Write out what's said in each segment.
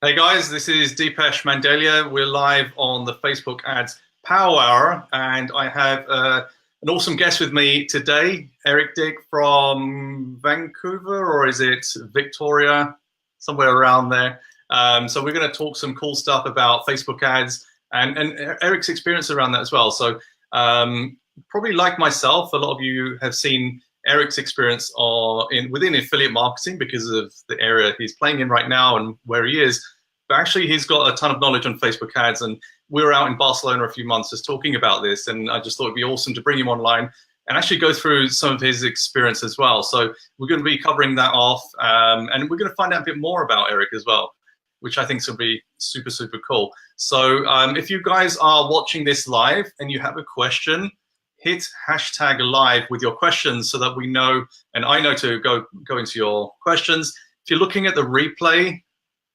Hey guys, this is Deepesh Mandalia. We're live on the Facebook Ads Power Hour, and I have an awesome guest with me today, Eric Dyck from Vancouver, or is it Victoria? Somewhere around there. So we're going to talk some cool stuff about Facebook ads and Eric's experience around that as well. So probably like myself, a lot of you have seen Eric's experience within affiliate marketing because of the area he's playing in right now and where he is. But actually, he's got a ton of knowledge on Facebook ads, and we were out in Barcelona a few months just talking about this, and I just thought it'd be awesome to bring him online and actually go through some of his experience as well. So we're going to be covering that off, and we're going to find out a bit more about Eric as well, which I think will be super, super cool. So if you guys are watching this live and you have a question, hit hashtag live with your questions so that we know, and I know to go into your questions. If you're looking at the replay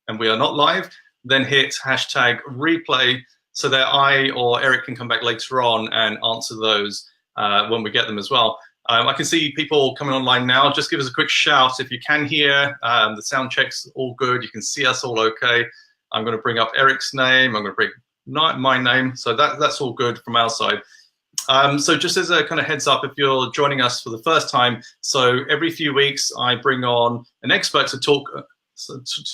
and we are not live, then hit hashtag replay so that I or Eric can come back later on and answer those when we get them as well. I can see people coming online now. Just give us a quick shout if you can hear. The sound check's all good. You can see us all okay. I'm going to bring up Eric's name. I'm going to bring my name. So that's all good from our side. So just as a kind of heads up, if you're joining us for the first time, so every few weeks I bring on an expert to talk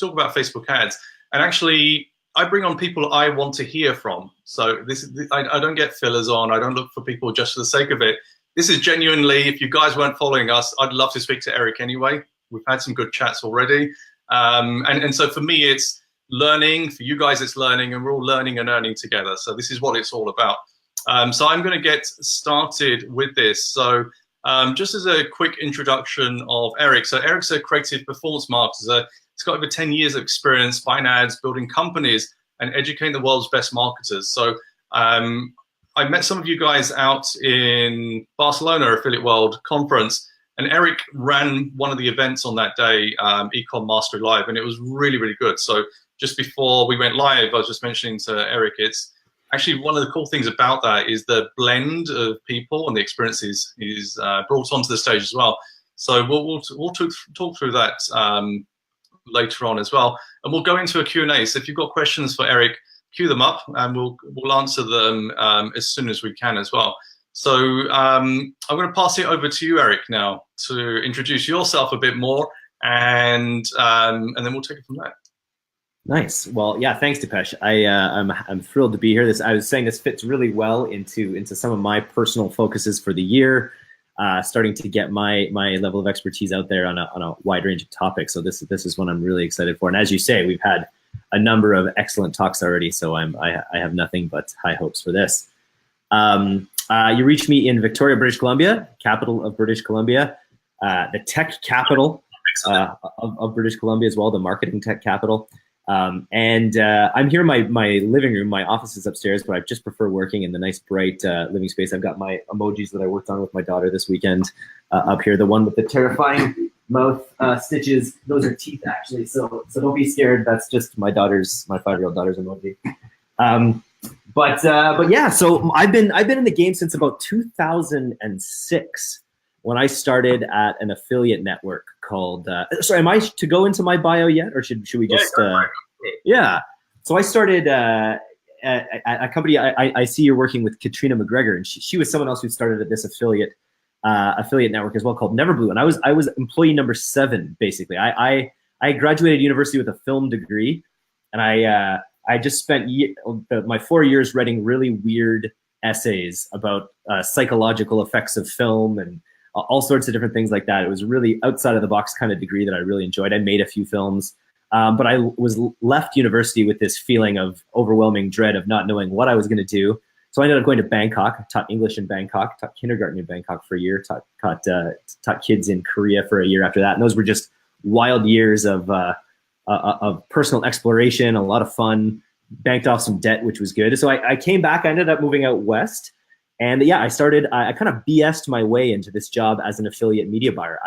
about Facebook ads. And actually, I bring on people I want to hear from. So I don't get fillers on. I don't look for people just for the sake of it. This is genuinely, if you guys weren't following us, I'd love to speak to Eric anyway. We've had some good chats already. And so for me, it's learning. For you guys, it's learning. And we're all learning and earning together. So this is what it's all about. So I'm going to get started with this. So just as a quick introduction of Eric. So Eric's a creative performance marketer. He's got over 10 years of experience buying ads, building companies, and educating the world's best marketers. So I met some of you guys out in Barcelona Affiliate World Conference, and Eric ran one of the events on that day, Ecom Mastery Live, and it was really, really good. So just before we went live, I was just mentioning to Eric, it's actually one of the cool things about that is the blend of people and the experiences he's brought onto the stage as well. So we'll talk through that later on as well, and we'll go into a Q&A. So if you've got questions for Eric, queue them up, and we'll answer them as soon as we can as well. So I'm going to pass it over to you, Eric, now to introduce yourself a bit more, and then we'll take it from there. Nice. Well, yeah, thanks, Deepesh. I'm thrilled to be here. I was saying this fits really well into some of my personal focuses for the year. Starting to get my level of expertise out there on a wide range of topics. So this is one I'm really excited for. And as you say, we've had a number of excellent talks already. So I have nothing but high hopes for this. You reach me in Victoria, British Columbia, capital of British Columbia, the tech capital of British Columbia as well, the marketing tech capital. And I'm here in my living room. My office is upstairs, but I just prefer working in the nice, bright living space. I've got my emojis that I worked on with my daughter this weekend up here. The one with the terrifying mouth stitches. Those are teeth, actually. So don't be scared. That's just my 5-year-old daughter's emoji. But yeah. So I've been in the game since about 2006 when I started at an affiliate network called. Sorry, am I to go into my bio yet, or should we just? Yeah. So I started at a company. I see you're working with Katrina McGregor, and she was someone else who started at this affiliate network as well called Neverblue, and I was employee number 7 basically. I graduated university with a film degree, and I just spent my 4 years writing really weird essays about psychological effects of film and all sorts of different things like that. It was a really outside of the box kind of degree that I really enjoyed. I made a few films, but I was left university with this feeling of overwhelming dread of not knowing what I was going to do. So I ended up going to Bangkok. I taught English in Bangkok, taught kindergarten in Bangkok for a year, taught kids in Korea for a year after that. And those were just wild years of personal exploration, a lot of fun, banked off some debt, which was good. So I came back, I ended up moving out west. And yeah, I kind of BS'd my way into this job as an affiliate media buyer.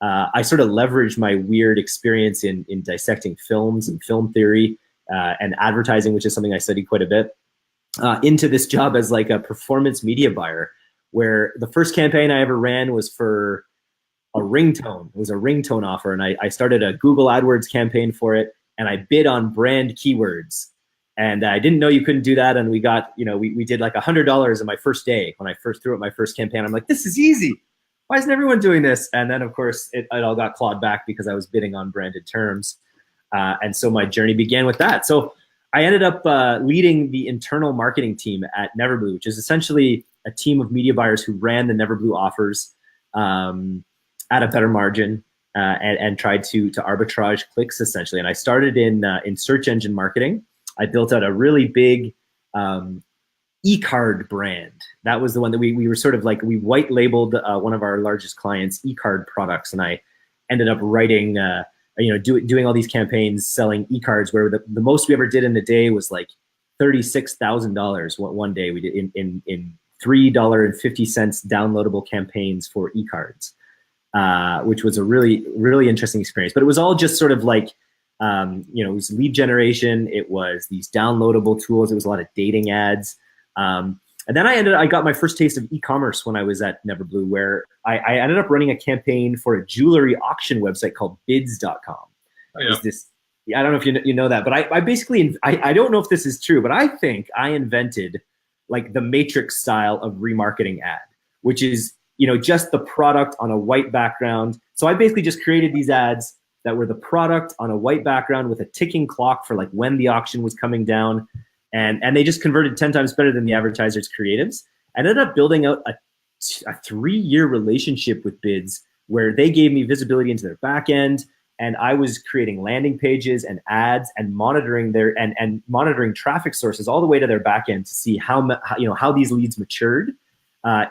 I sort of leveraged my weird experience in dissecting films and film theory and advertising, which is something I studied quite a bit, into this job as like a performance media buyer, where the first campaign I ever ran was for a ringtone. It was a ringtone offer, and I started a Google AdWords campaign for it. and I bid on brand keywords. And I didn't know you couldn't do that. And we got, we did like $100 in my first day when I first threw up my first campaign. I'm like, this is easy. Why isn't everyone doing this? And then, of course, it all got clawed back because I was bidding on branded terms. And so my journey began with that. So I ended up leading the internal marketing team at Neverblue, which is essentially a team of media buyers who ran the Neverblue offers at a better margin and tried to arbitrage clicks, essentially. And I started in search engine marketing. I built out a really big e-card brand. That was the one that we were sort of like, we white labeled one of our largest clients' e-card products. And I ended up writing, doing all these campaigns selling e-cards where the most we ever did in a day was like $36,000 one day. We did in $3.50 downloadable campaigns for e-cards, which was a really, really interesting experience. But it was all just sort of like, it was lead generation. It was these downloadable tools. It was a lot of dating ads. And then I got my first taste of e-commerce when I was at Neverblue, where I ended up running a campaign for a jewelry auction website called bids.com. Oh, yeah. I don't know if you know that, but I basically, I don't know if this is true, but I think I invented like the Matrix style of remarketing ad, which is, just the product on a white background. So I basically just created these ads that were the product on a white background with a ticking clock for like when the auction was coming down. And they just converted 10 times better than the advertisers' creatives. I ended up building out a 3-year relationship with Bids where they gave me visibility into their back end, and I was creating landing pages and ads and monitoring and monitoring traffic sources all the way to their back end to see how these leads matured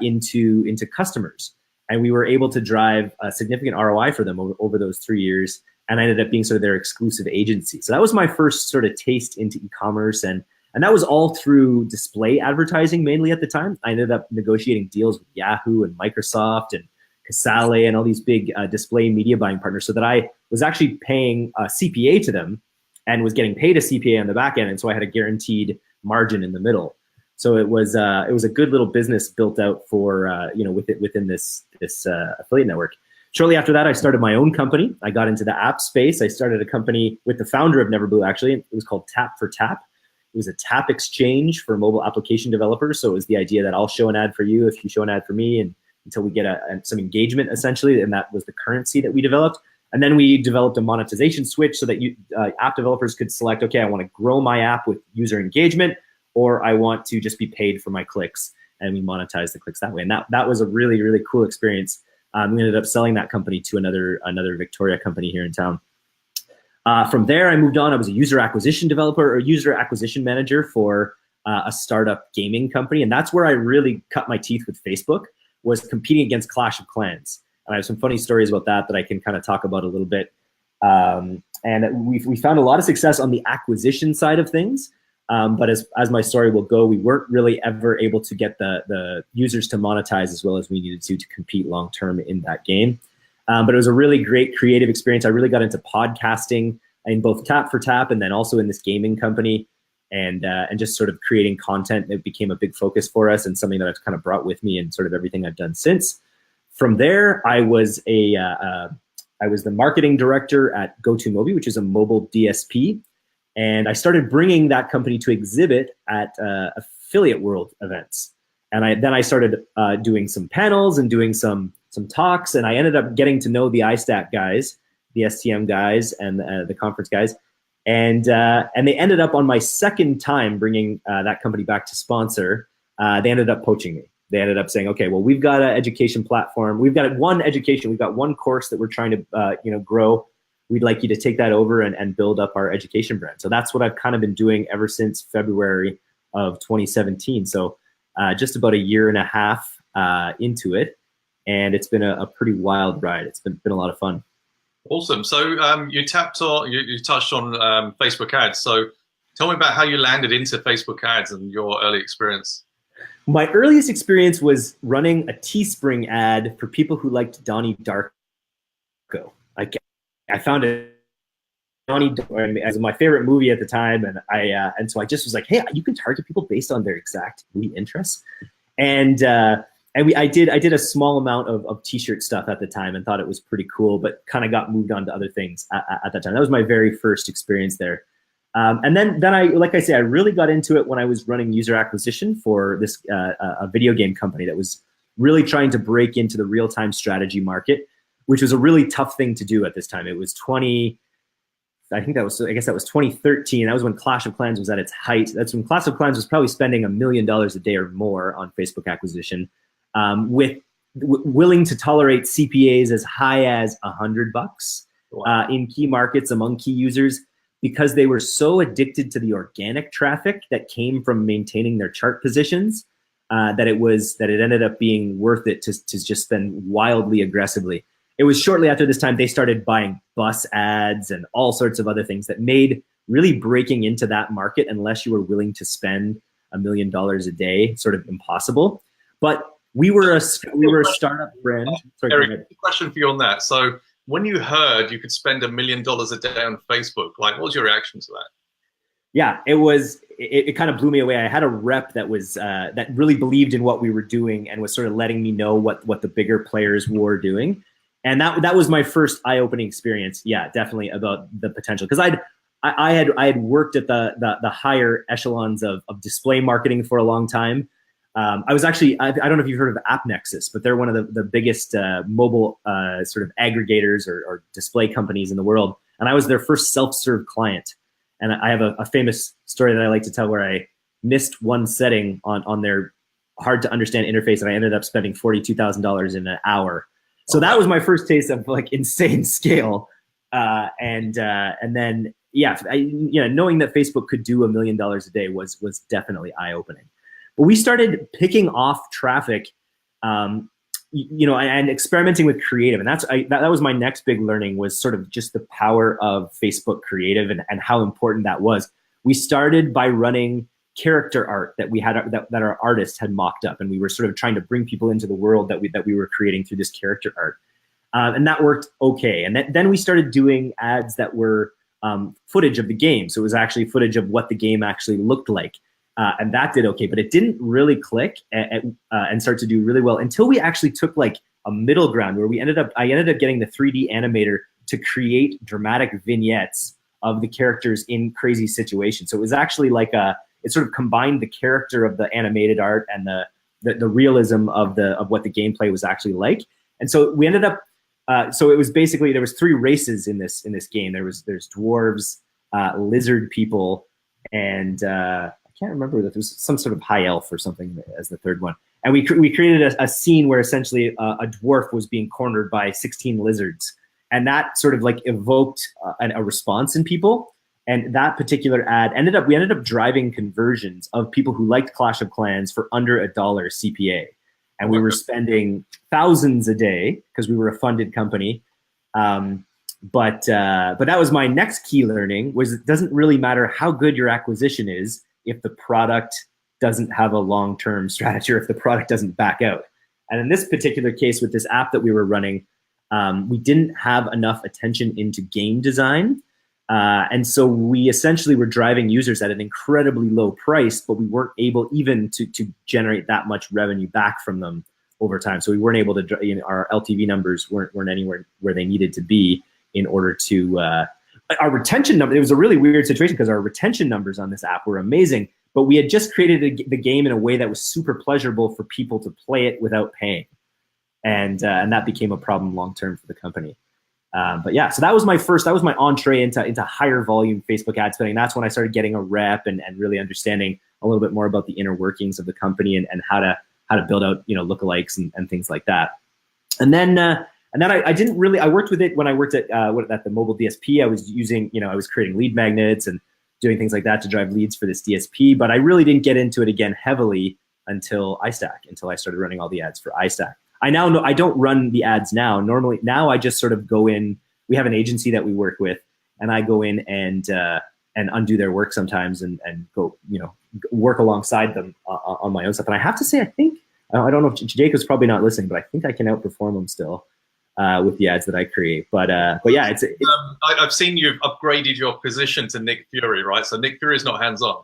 into customers. And we were able to drive a significant ROI for them over those 3 years, and I ended up being sort of their exclusive agency. So that was my first sort of taste into e-commerce, and that was all through display advertising mainly at the time. I ended up negotiating deals with Yahoo and Microsoft and Casale and all these big display media buying partners, so that I was actually paying a CPA to them and was getting paid a CPA on the back end, and so I had a guaranteed margin in the middle. So it was a good little business built out for within this affiliate network. Shortly after that, I started my own company. I got into the app space. I started a company with the founder of Neverblue, actually. It was called Tap for Tap. It was a tap exchange for mobile application developers. So it was the idea that I'll show an ad for you if you show an ad for me, and until we get some engagement, essentially. And that was the currency that we developed. And then we developed a monetization switch so that app developers could select, okay, I want to grow my app with user engagement, or I want to just be paid for my clicks, and we monetize the clicks that way. And that was a really, really cool experience. We ended up selling that company to another Victoria company here in town. From there, I moved on. I was a user acquisition developer or user acquisition manager for a startup gaming company. And that's where I really cut my teeth with Facebook, was competing against Clash of Clans. And I have some funny stories about that I can kind of talk about a little bit. And we found a lot of success on the acquisition side of things. But as my story will go, we weren't really ever able to get the users to monetize as well as we needed to compete long-term in that game. But it was a really great creative experience. I really got into podcasting in both Tap for Tap and then also in this gaming company, and just sort of creating content. It became a big focus for us and something that I've kind of brought with me in sort of everything I've done since. From there, I was the marketing director at GoToMobi, which is a mobile DSP. And I started bringing that company to exhibit at Affiliate World events. And then I started doing some panels and doing some talks, and I ended up getting to know the iStat guys, the STM guys, and the conference guys. And they ended up on my second time bringing that company back to sponsor. They ended up poaching me. They ended up saying, okay, well, we've got an education platform. We've got we've got one course that we're trying to grow. We'd like you to take that over and build up our education brand. So that's what I've kind of been doing ever since February of 2017. So just about a year and a half into it. And it's been a pretty wild ride. It's been a lot of fun. Awesome. So you touched on Facebook ads. So tell me about how you landed into Facebook ads and your early experience. My earliest experience was running a Teespring ad for people who liked Donnie Darko. I found it as my favorite movie at the time, and so I just was like, hey, you can target people based on their exact movie interests. And And I did a small amount of t-shirt stuff at the time and thought it was pretty cool, but kind of got moved on to other things at that time. That was my very first experience there. And then I, like I say, I really got into it when I was running user acquisition for this a video game company that was really trying to break into the real-time strategy market, which was a really tough thing to do at this time. It was I guess that was 2013. That was when Clash of Clans was at its height. That's when Clash of Clans was probably spending $1 million a day or more on Facebook acquisition, willing to tolerate CPAs as high as $100 in key markets among key users, because they were so addicted to the organic traffic that came from maintaining their chart positions that it ended up being worth it to just spend wildly aggressively. It was shortly after this time they started buying bus ads and all sorts of other things that made really breaking into that market, unless you were willing to spend $1 million a day, sort of impossible. But we were a startup brand. Sorry, Eric, question for you on that. So when you heard you could spend $1 million a day on Facebook, like, what was your reaction to that? Yeah, it kind of blew me away. I had a rep that was that really believed in what we were doing and was sort of letting me know what the bigger players were doing. And that was my first eye-opening experience. Yeah, definitely, about the potential. Because I had worked at the higher echelons of display marketing for a long time. I was actually, I don't know if you've heard of AppNexus, but they're one of the biggest mobile sort of aggregators or display companies in the world. And I was their first self-serve client. And I have a famous story that I like to tell where I missed one setting on their hard-to-understand interface, and I ended up spending $42,000 in an hour. So that was my first taste of like insane scale, and then knowing that Facebook could do $1 million a day was definitely eye opening. But we started picking off traffic, and experimenting with creative, and that was my next big learning, was sort of just the power of Facebook creative and how important that was. We started by running character art that we had that our artists had mocked up, and we were sort of trying to bring people into the world that we were creating through this character art, and that worked okay. And then we started doing ads that were footage of the game, so it was actually footage of what the game actually looked like, and that did okay. But it didn't really click and start to do really well until we actually took like a middle ground where I ended up getting the 3D animator to create dramatic vignettes of the characters in crazy situations. So it was actually like it sort of combined the character of the animated art and the realism of what the gameplay was actually like. And so we ended up, so it was basically, there was 3 races in this game. There's dwarves, lizard people, and I can't remember that there was some sort of high elf or something as the third one. And we created a scene where essentially a dwarf was being cornered by 16 lizards. And that sort of like evoked a response in people. And that particular ad we ended up driving conversions of people who liked Clash of Clans for under $1 CPA. And we were spending thousands a day because we were a funded company. But that was my next key learning, was it doesn't really matter how good your acquisition is if the product doesn't have a long-term strategy, or if the product doesn't back out. And in this particular case with this app that we were running, we didn't have enough attention into game design. And so we essentially were driving users at an incredibly low price, but we weren't able even to generate that much revenue back from them over time. So we weren't able to, our LTV numbers weren't anywhere where they needed to be in order to, our retention number, it was a really weird situation because our retention numbers on this app were amazing, but we had just created the game in a way that was super pleasurable for people to play it without paying. And that became a problem long-term for the company. But yeah, so that was my entree into higher volume Facebook ad spending. That's when I started getting a rep and really understanding a little bit more about the inner workings of the company and how to build out, lookalikes and things like that. And then I worked with it when I worked at the mobile DSP. I was using, I was creating lead magnets and doing things like that to drive leads for this DSP, but I really didn't get into it again heavily until I started running all the ads for iStack. I now know I don't run the ads now. Normally, now I just sort of go in. We have an agency that we work with, and I go in and undo their work sometimes, and go work alongside them on my own stuff. And I have to say, I think I don't know if Jacob's probably not listening, but I think I can outperform them still with the ads that I create. But yeah, I've seen you've upgraded your position to Nick Fury, right? So Nick Fury is not hands on.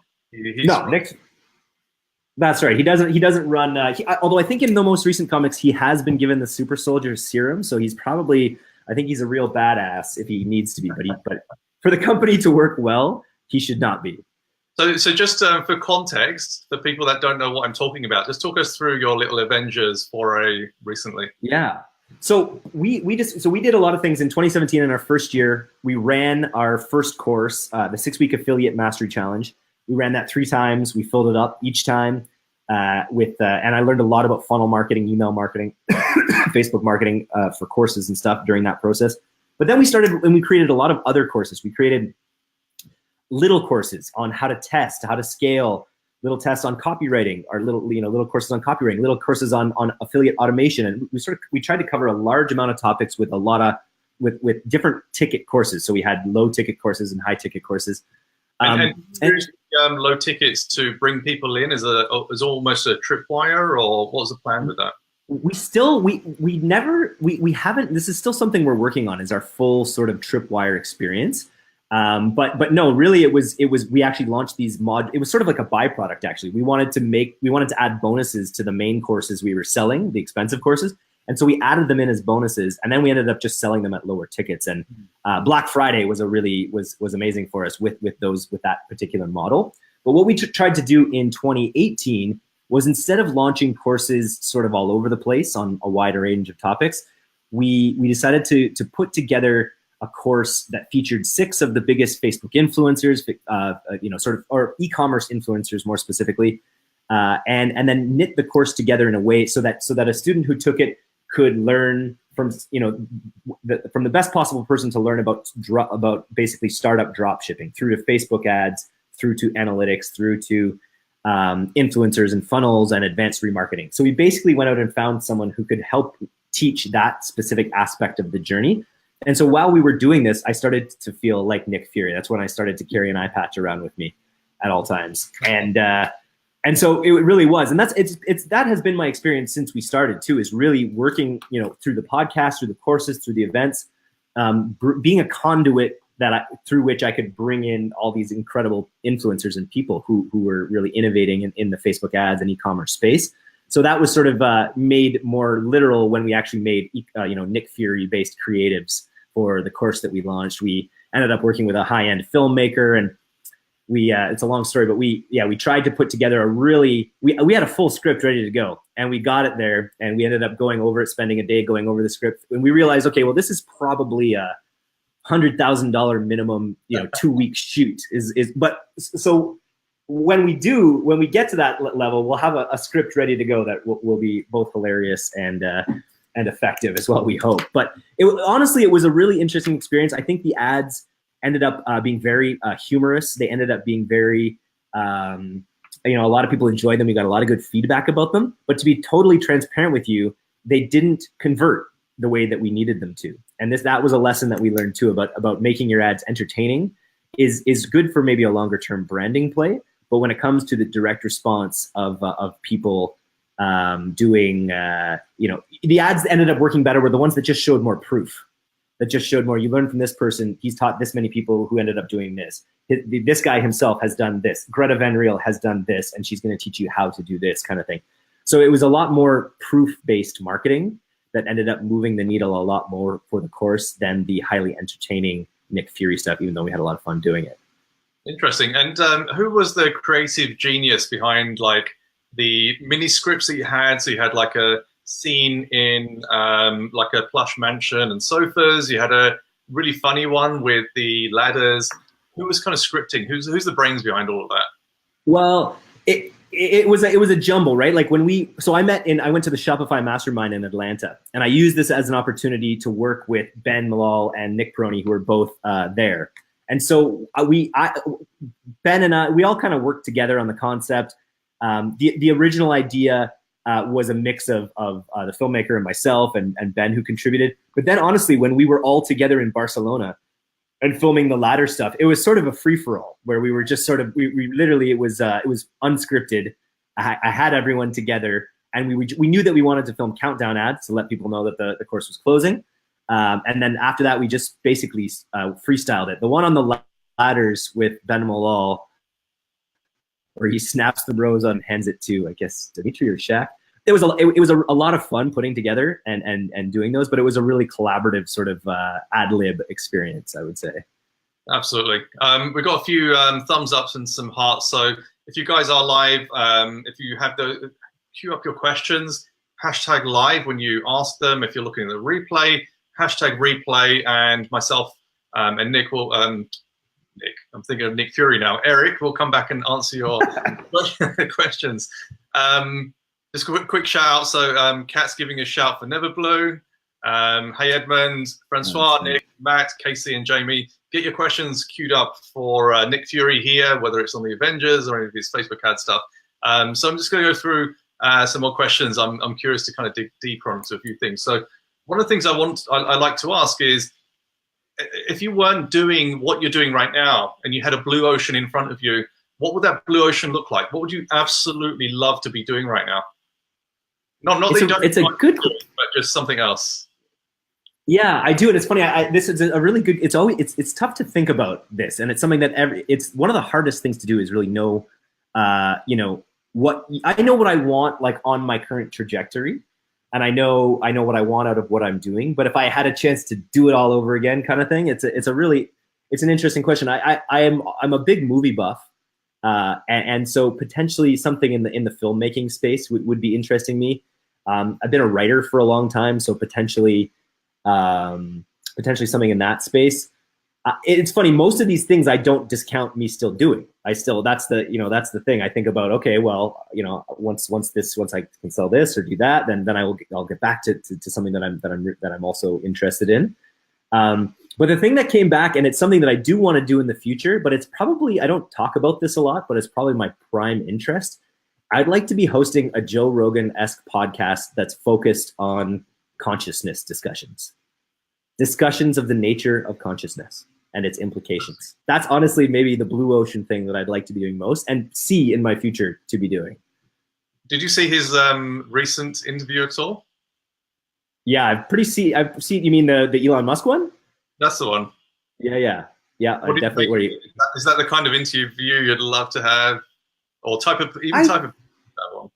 That's right. He doesn't run. Although I think in the most recent comics he has been given the super soldier serum, so he's probably. I think he's a real badass if he needs to be. But for the company to work well, he should not be. So just for context, for people that don't know what I'm talking about, just talk us through your little Avengers foray recently. Yeah. So we did a lot of things in 2017. In our first year, we ran our first course, the 6-week affiliate mastery challenge. We ran that 3 times. We filled it up each time and I learned a lot about funnel marketing, email marketing, Facebook marketing for courses and stuff during that process. But then we created a lot of other courses. We created little courses on how to test, how to scale, little tests on copywriting, or little courses on copywriting, little courses on affiliate automation. And we tried to cover a large amount of topics with a lot of with different ticket courses. So we had low ticket courses and high ticket courses. Low tickets to bring people in is almost a tripwire, or what was the plan with that? We haven't. This is still something we're working on. Is our full sort of tripwire experience. But no, really, it was. We actually launched these It was sort of like a byproduct. Actually, we wanted to add bonuses to the main courses we were selling, the expensive courses. And so we added them in as bonuses, and then we ended up just selling them at lower tickets. And Black Friday was was amazing for us with that particular model. But what we tried to do in 2018 was, instead of launching courses sort of all over the place on a wider range of topics, we decided to put together a course that featured 6 of the biggest Facebook influencers, or e-commerce influencers more specifically, and then knit the course together in a way so that a student who took it could learn from the best possible person to learn about basically startup drop shipping, through to Facebook ads, through to analytics, through to influencers and funnels and advanced remarketing. So we basically went out and found someone who could help teach that specific aspect of the journey. And so while we were doing this, I started to feel like Nick Fury. That's when I started to carry an eye patch around with me at all times. And so it really was, and that has been my experience since we started too, is really working, through the podcast, through the courses, through the events, being a conduit through which I could bring in all these incredible influencers and people who were really innovating in the Facebook ads and e-commerce space. So that was sort of made more literal when we actually made Nick Fury based creatives for the course that we launched. We ended up working with a high-end filmmaker, and it's a long story, but we tried to put together we had a full script ready to go, and we got it there, and we ended up going over it, spending a day going over the script, and we realized, okay, well, this is probably a $100,000 minimum, 2-week shoot but so when we get to that level, we'll have a script ready to go that will be both hilarious and effective as well, we hope. But honestly, it was a really interesting experience. I think the ads ended up being very humorous. They ended up being very, a lot of people enjoyed them. We got a lot of good feedback about them. But to be totally transparent with you, they didn't convert the way that we needed them to. And that was a lesson that we learned too about making your ads entertaining is good for maybe a longer term branding play. But when it comes to the direct response of people doing, the ads that ended up working better were the ones that just showed more proof. That just showed more. You learn from this person. He's taught this many people who ended up doing this. This guy himself has done this. Greta Van Riel has done this, and she's going to teach you how to do this kind of thing. So it was a lot more proof-based marketing that ended up moving the needle a lot more for the course than the highly entertaining Nick Fury stuff, even though we had a lot of fun doing it. Interesting. And who was the creative genius behind the mini scripts that you had? So you had a scene in a plush mansion and sofas. You had a really funny one with the ladders. Who was kind of scripting? Who's the brains behind all of that? Well, it was a jumble, right? I went to the Shopify Mastermind in Atlanta, and I used this as an opportunity to work with Ben Malal and Nick Peroni, who were both there. And so Ben and I, we all kind of worked together on the concept. The original idea was a mix of the filmmaker and myself and Ben, who contributed. But then honestly, when we were all together in Barcelona and filming the ladder stuff, it was sort of a free-for-all where we were just sort of, we literally, it was unscripted. I had everyone together, and we knew that we wanted to film countdown ads to let people know that the course was closing. And then after that, we just basically freestyled it. The one on the ladders with Ben Malal, where he snaps the rose and hands it to, I guess, Dimitri or Shaq. It was a lot of fun putting together and doing those, but it was a really collaborative sort of Adlib experience, I would say. Absolutely. We've got a few thumbs ups and some hearts. So if you guys are live, if you have the queue up your questions, hashtag live when you ask them. If you're looking at the replay, hashtag replay, and myself and Nick will, Nick, I'm thinking of Nick Fury now. Eric will come back and answer your questions. Just a quick shout out. So Kat's giving a shout for Neverblue. Hey Edmund, Francois, Nick, Matt, Casey, and Jamie. Get your questions queued up for Nick Fury here, whether it's on the Avengers or any of his Facebook ad stuff. So I'm just going to go through some more questions. I'm curious to kind of dig deeper into a few things. So one of the things I like to ask is, if you weren't doing what you're doing right now and you had a blue ocean in front of you, what would that blue ocean look like? What would you absolutely love to be doing right now? Not that you don't. It's a good, but just something else. Yeah, I do, and it's funny. This is a really good. It's tough to think about this, and it's something that it's one of the hardest things to do is really know, what I know what I want like on my current trajectory, and I know what I want out of what I'm doing. But if I had a chance to do it all over again, kind of thing, it's an interesting question. I'm a big movie buff, and so potentially something in the filmmaking space would be interesting to me. I've been a writer for a long time, so potentially something in that space. It's funny, most of these things I don't discount me still doing. That's the thing. I think about, okay, well, once I can sell this or do that, then I'll get back to something that I'm also interested in. But the thing that came back, and it's something that I do want to do in the future, but it's probably, I don't talk about this a lot, but it's probably my prime interest. I'd like to be hosting a Joe Rogan-esque podcast that's focused on consciousness discussions of the nature of consciousness and its implications. That's honestly maybe the blue ocean thing that I'd like to be doing most and see in my future to be doing. Did you see his recent interview at all? Yeah, I've seen. You mean the Elon Musk one? That's the one. Yeah. Definitely. Is that the kind of interview you'd love to have, or type of that one?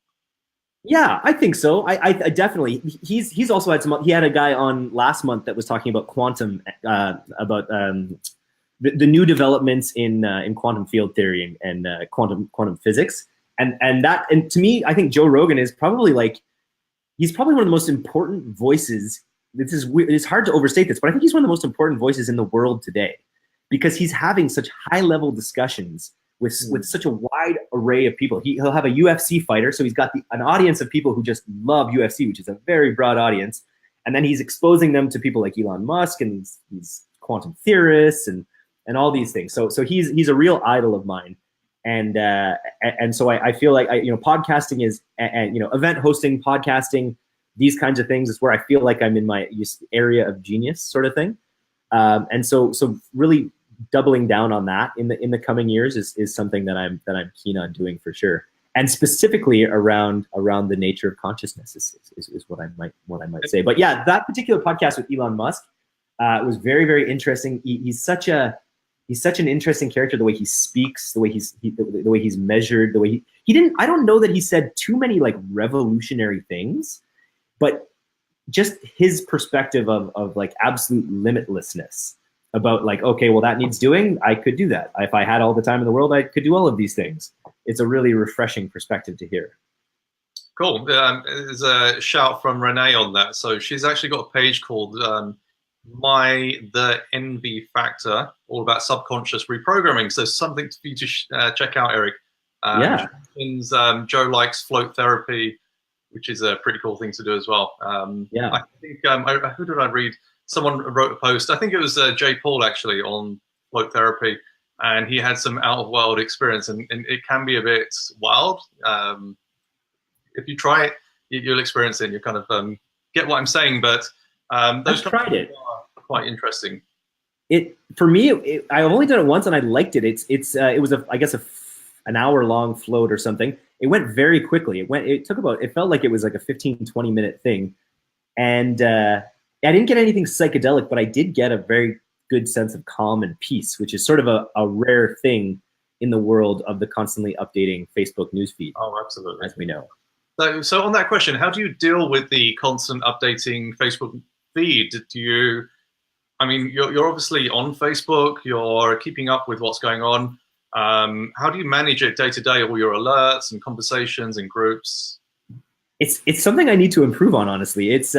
Yeah, I think so. I definitely. He's also had some. He had a guy on last month that was talking about quantum, about the new developments in quantum field theory and quantum physics, and to me, I think Joe Rogan is probably he's probably one of the most important voices. It's hard to overstate this, but I think he's one of the most important voices in the world today, because he's having such high level discussions with such a wide array of people. He'll have a UFC fighter, so he's got an audience of people who just love UFC, which is a very broad audience, and then he's exposing them to people like Elon Musk and these quantum theorists and all these things. So he's a real idol of mine, and so I feel like podcasting is event hosting, podcasting, these kinds of things is where I feel like I'm in my area of genius sort of thing, and so really doubling down on that in the coming years is something that I'm keen on doing for sure, and specifically around the nature of consciousness is what I might say. But yeah, that particular podcast with Elon Musk was very, very interesting. He's such an interesting character. The way he speaks, the way he's measured, the way he didn't. I don't know that he said too many revolutionary things, but just his perspective of absolute limitlessness. About okay, well, that needs doing. I could do that. If I had all the time in the world, I could do all of these things. It's a really refreshing perspective to hear. Cool. There's a shout from Renee on that. So she's actually got a page called The Envy Factor, all about subconscious reprogramming. So something for you to check out, Eric. Yeah. Joe likes float therapy, which is a pretty cool thing to do as well. Yeah. I think, who did I read? Someone wrote a post, I think it was Jay Paul actually, on float therapy, and he had some out-of-world experience, and it can be a bit wild. If you try it, you'll experience it, and you kind of get what I'm saying, but those I've tried it. Are quite interesting. For me, I've only done it once, and I liked it. It was an hour-long float or something. It went very quickly. It felt like it was like a 15-20 minute thing, and I didn't get anything psychedelic, but I did get a very good sense of calm and peace, which is sort of a rare thing in the world of the constantly updating Facebook newsfeed. Oh, absolutely. As we know. So on that question, how do you deal with the constant updating Facebook feed? I mean, you're obviously on Facebook, you're keeping up with what's going on. How do you manage it day to day, all your alerts and conversations and groups? It's something I need to improve on, honestly. It's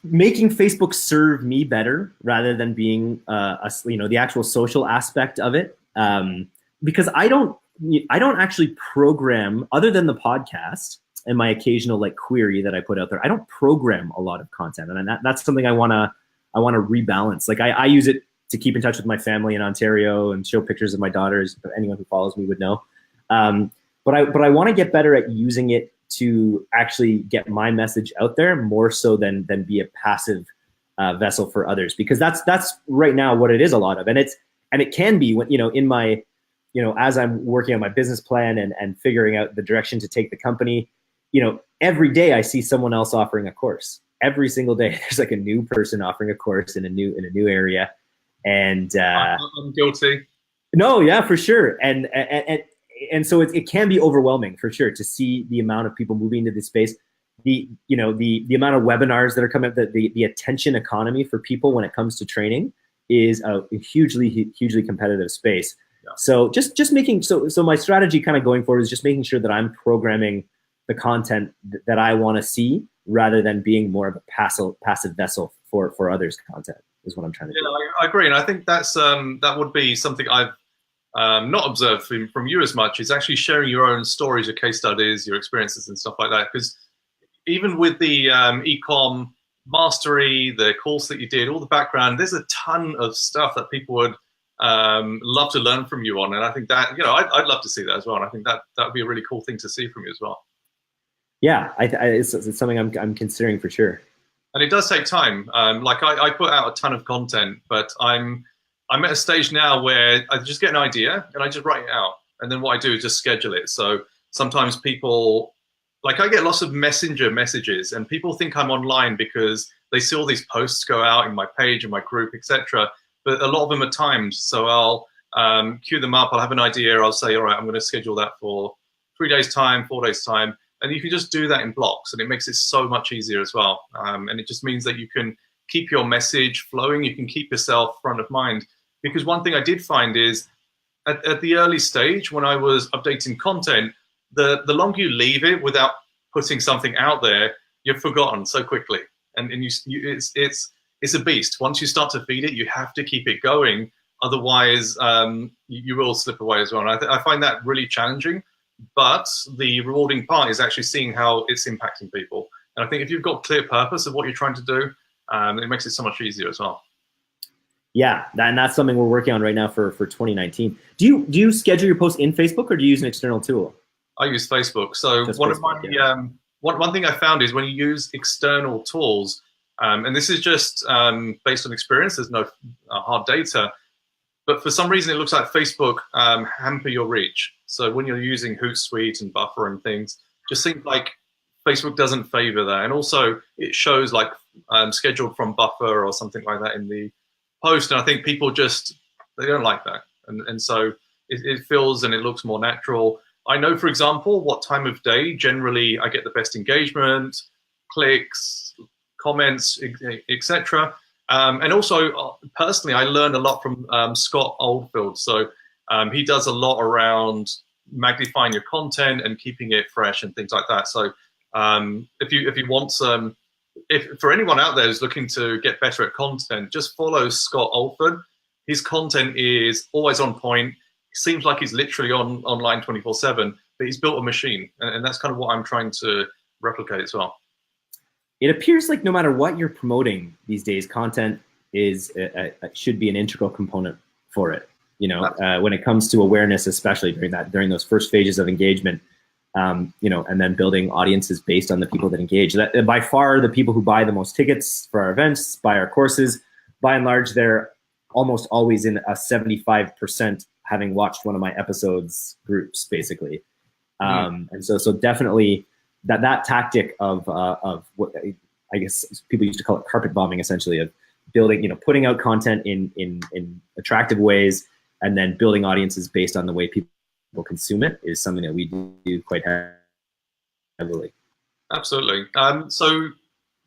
making Facebook serve me better rather than being the actual social aspect of it. Because I don't actually program, other than the podcast and my occasional like query that I put out there. I don't program a lot of content, and that's something I wanna rebalance. Like I use it to keep in touch with my family in Ontario and show pictures of my daughters. Anyone who follows me would know. But I want to get better at using it to actually get my message out there more so than be a passive vessel for others, because that's right now what it is a lot of, and it can be when in my as I'm working on my business plan and figuring out the direction to take the company, every day I see someone else offering a course. Every single day there's like a new person offering a course in a new area, and I'm guilty. No, yeah, for sure, and so it can be overwhelming for sure to see the amount of people moving into this space, the amount of webinars that are coming up, the attention economy for people when it comes to training is a hugely competitive space. Yeah. So just making so my strategy kind of going forward is just making sure that I'm programming the content that I want to see rather than being more of a passive vessel for others' content is what I'm trying to do. I agree, and I think that's that would be something I've not observed from you as much, is actually sharing your own stories, your case studies, your experiences and stuff like that. Because even with the ecom mastery, the course that you did, all the background, there's a ton of stuff that people would love to learn from you on. And I think that, I'd love to see that as well. And I think that would be a really cool thing to see from you as well. Yeah, it's something I'm considering for sure. And it does take time. Like I put out a ton of content, but I'm at a stage now where I just get an idea and I just write it out. And then what I do is just schedule it. So sometimes people, like I get lots of messenger messages and people think I'm online because they see all these posts go out in my page and my group, etc. But a lot of them are timed. So I'll queue them up. I'll have an idea. I'll say, all right, I'm going to schedule that for 3 days time, 4 days time. And you can just do that in blocks, and it makes it so much easier as well. And it just means that you can keep your message flowing. You can keep yourself front of mind. Because one thing I did find is at the early stage when I was updating content, the longer you leave it without putting something out there, you're forgotten so quickly. And it's a beast. Once you start to feed it, you have to keep it going. Otherwise, you will slip away as well. And I find that really challenging. But the rewarding part is actually seeing how it's impacting people. And I think if you've got clear purpose of what you're trying to do, it makes it so much easier as well. Yeah, and that's something we're working on right now for 2019. Do you schedule your posts in Facebook, or do you use an external tool? I use Facebook. So one thing I found is when you use external tools, and this is just based on experience, there's no hard data, but for some reason it looks like Facebook hamper your reach. So when you're using Hootsuite and Buffer and things, just seems like Facebook doesn't favor that. And also it shows like scheduled from Buffer or something like that in the post. And I think people they don't like that. And so it feels and it looks more natural. I know, for example, what time of day generally I get the best engagement, clicks, comments, etc. And also, personally, I learned a lot from Scott Oldfield. So he does a lot around magnifying your content and keeping it fresh and things like that. So if you want some, if for anyone out there who's looking to get better at content, just follow Scott Oldfield. His content is always on point. It seems like he's literally online 24/7, but he's built a machine. And that's kind of what I'm trying to replicate as well. It appears like no matter what you're promoting these days, content should be an integral component for it. When it comes to awareness, especially during those first phases of engagement, and then building audiences based on the people that engage. That by far the people who buy the most tickets for our events, buy our courses, by and large, they're almost always in a 75% having watched one of my episodes groups, basically. And so definitely that tactic of what I guess people used to call it carpet bombing, essentially, of building, putting out content in attractive ways, and then building audiences based on the way people consume it is something that we do quite heavily. Absolutely. So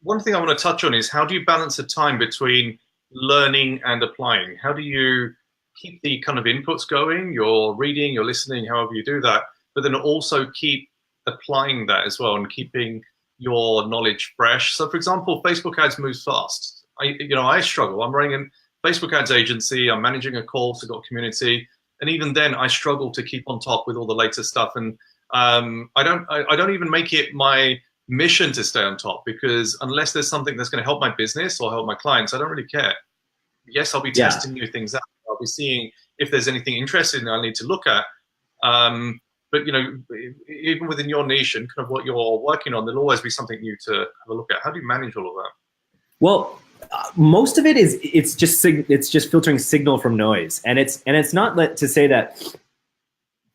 one thing I want to touch on is, how do you balance the time between learning and applying? How do you keep the kind of inputs going, you're reading, you're listening, however you do that, but then also keep applying that as well and keeping your knowledge fresh? So for example, Facebook ads moves fast. I struggle. I'm running a Facebook ads agency, I'm managing a course, I've got a community, and even then I struggle to keep on top with all the latest stuff. And I don't even make it my mission to stay on top, because unless there's something that's going to help my business or help my clients, I don't really care. Yes, I'll be testing new things out. I'll be seeing if there's anything interesting I need to look at. But even within your niche and kind of what you're working on, there'll always be something new to have a look at. How do you manage all of that? Well, most of it is it's just filtering signal from noise, and it's not to say that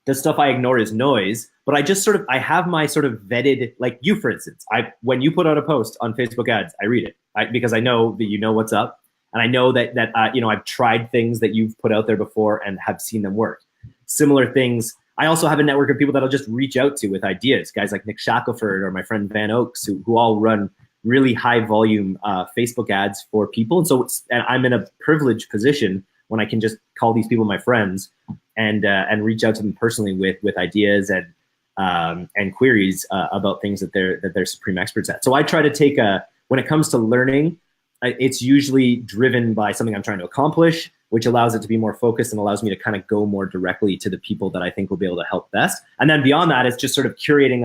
the stuff I ignore is noise, but I have my sort of vetted, like you, for instance. When you put out a post on Facebook ads, I read it because I know that you know what's up, and I know that I've tried things that you've put out there before and have seen them work. Similar things. I also have a network of people that I'll just reach out to with ideas, guys like Nick Shackelford or my friend Van Oaks, who all run really high volume Facebook ads for people. And I'm in a privileged position when I can just call these people my friends and reach out to them personally with ideas and queries about things that they're supreme experts at. So I try to take when it comes to learning, it's usually driven by something I'm trying to accomplish, which allows it to be more focused and allows me to kind of go more directly to the people that I think will be able to help best. And then beyond that, it's just sort of curating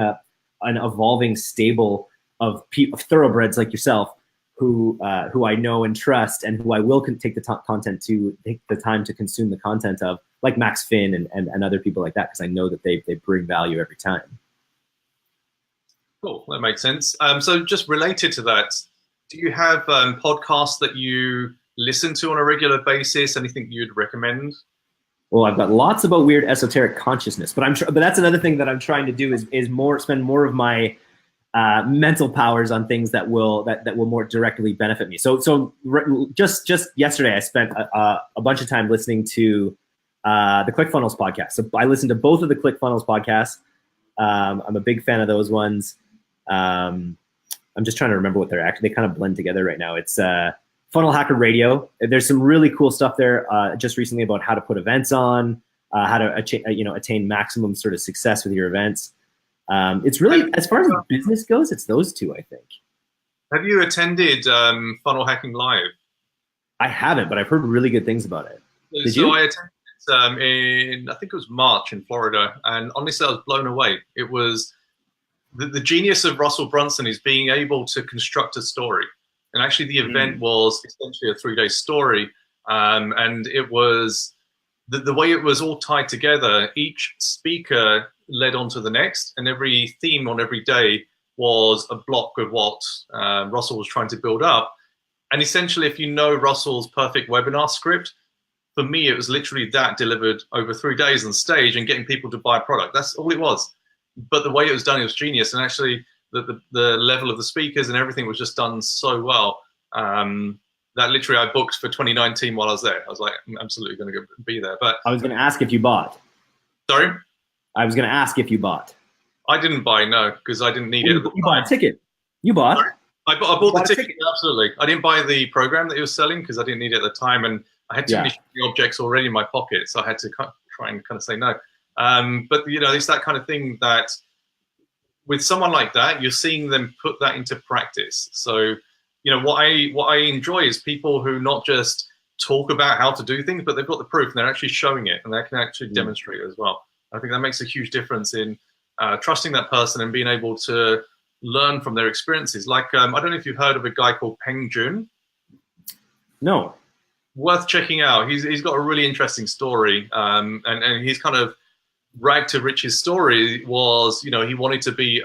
an evolving stable of thoroughbreds like yourself, who I know and trust, and who I will take the time to consume the content of, like Max Finn and other people like that, because I know that they bring value every time. Cool, that makes sense. So just related to that, do you have podcasts that you listen to on a regular basis? Anything you'd recommend? Well, I've got lots about weird esoteric consciousness, but that's another thing that I'm trying to do is spend more of my mental powers on things that will more directly benefit me. So just yesterday, I spent a bunch of time listening to the ClickFunnels podcast. So I listened to both of the ClickFunnels podcasts. I'm a big fan of those ones. I'm just trying to remember what they kind of blend together right now. It's Funnel Hacker Radio. There's some really cool stuff there just recently about how to put events on, how to attain maximum sort of success with your events. It's really, as far as business goes, it's those two, I think. Have you attended Funnel Hacking Live? I haven't, but I've heard really good things about it. Did you? I attended in, I think it was March in Florida, and honestly, I was blown away. It was the genius of Russell Brunson is being able to construct a story. And actually, the event was essentially a 3-day story, and it was the way it was all tied together. Each speaker led on to the next, and every theme on every day was a block of what Russell was trying to build up. And essentially, if you know Russell's perfect webinar script, for me, it was literally that delivered over 3 days on stage and getting people to buy a product. That's all it was. But the way it was done, it was genius. And actually, the level of the speakers and everything was just done so well that literally I booked for 2019 while I was there. I was like, I'm absolutely going to go be there. But I was going to ask if you bought. Sorry? I was going to ask if you bought. I didn't buy, no, because I didn't need it. You bought a ticket. You bought. Sorry? I bought the ticket, absolutely. I didn't buy the program that he was selling because I didn't need it at the time, and I had too many objects already in my pocket, so I had to try and kind of say no. But it's that kind of thing that with someone like that, you're seeing them put that into practice. So what I enjoy is people who not just talk about how to do things, but they've got the proof and they're actually showing it, and they can actually demonstrate it as well. I think that makes a huge difference in trusting that person and being able to learn from their experiences. Like, I don't know if you've heard of a guy called Peng Joon. No. Worth checking out. He's got a really interesting story, and he's kind of rag to riches story was, he wanted to be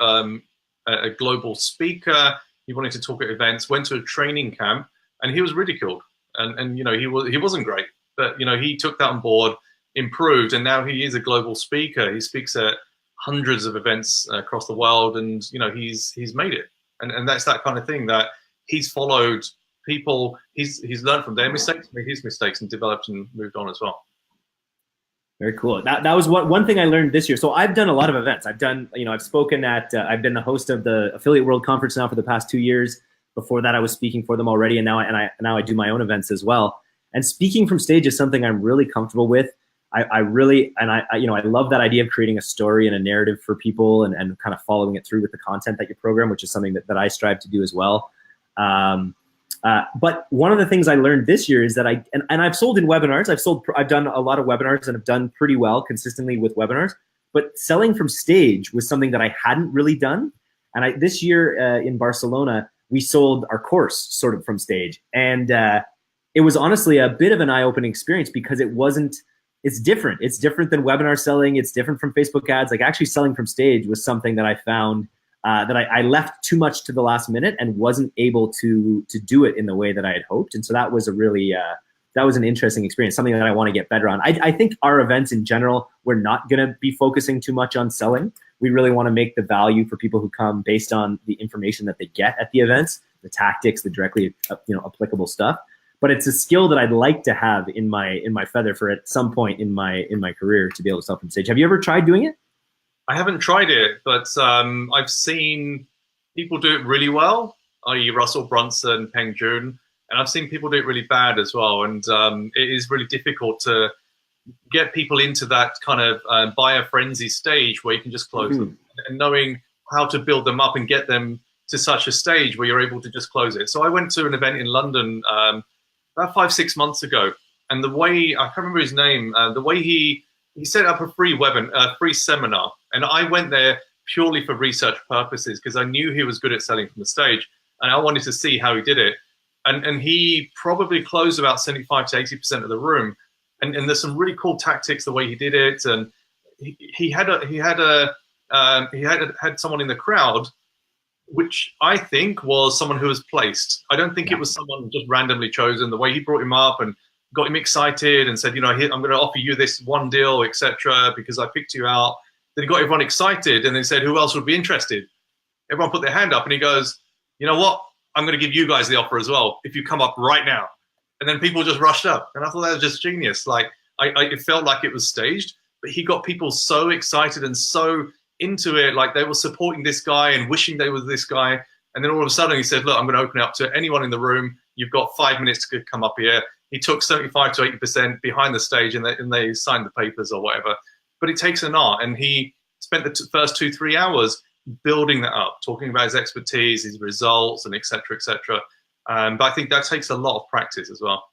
a global speaker. He wanted to talk at events, went to a training camp, and he was ridiculed. And he wasn't great, but he took that on board, improved, and now he is a global speaker. He speaks at hundreds of events across the world, and he's made it. And that's that kind of thing that he's followed people. He's learned from their mistakes, made his mistakes, and developed and moved on as well. Very cool. That was one thing I learned this year. So I've done a lot of events. I've done, I've spoken at, I've been the host of the Affiliate World Conference now for the past 2 years. Before that, I was speaking for them already, and now I do my own events as well. And speaking from stage is something I'm really comfortable with. I love that idea of creating a story and a narrative for people, and kind of following it through with the content that you program, which is something that I strive to do as well. But one of the things I learned this year is that I've sold in webinars. I've done a lot of webinars and have done pretty well consistently with webinars. But selling from stage was something that I hadn't really done. And this year in Barcelona, we sold our course sort of from stage, and it was honestly a bit of an eye-opening experience because it's different. It's different than webinar selling. It's different from Facebook ads. Like actually selling from stage was something that I found that I left too much to the last minute and wasn't able to do it in the way that I had hoped. And so that was a really, that was an interesting experience, something that I want to get better on. I think our events in general, we're not going to be focusing too much on selling. We really want to make the value for people who come based on the information that they get at the events, the tactics, the directly applicable stuff. But it's a skill that I'd like to have in my feather for at some point in my career to be able to sell from stage. Have you ever tried doing it? I haven't tried it, but I've seen people do it really well, i.e. Russell Brunson, Peng Joon, and I've seen people do it really bad as well. And it is really difficult to get people into that kind of buyer frenzy stage where you can just close them, and knowing how to build them up and get them to such a stage where you're able to just close it. So I went to an event in London about 5-6 months ago, and the way, I can't remember his name, the way he set up a free seminar, and I went there purely for research purposes because I knew he was good at selling from the stage, and I wanted to see how he did it. And he probably closed about 75 to 80% of the room. And there's some really cool tactics the way he did it. And he had someone in the crowd, which I think was someone who was placed. I don't think it was someone just randomly chosen. The way he brought him up and got him excited and said, I'm going to offer you this one deal, etc., because I picked you out. Then he got everyone excited and then said, who else would be interested? Everyone put their hand up, and he goes, you know what? I'm going to give you guys the offer as well if you come up right now. And then people just rushed up, and I thought that was just genius. Like it felt like it was staged, but he got people so excited and so into it, like they were supporting this guy and wishing they were this guy. And then all of a sudden he said, look, I'm going to open it up to anyone in the room. You've got 5 minutes to come up here. He took 75 to 80% behind the stage, and they signed the papers or whatever. But it takes an art, and he spent the first 2-3 hours building that up, talking about his expertise, his results, and et cetera, et cetera. But I think that takes a lot of practice as well.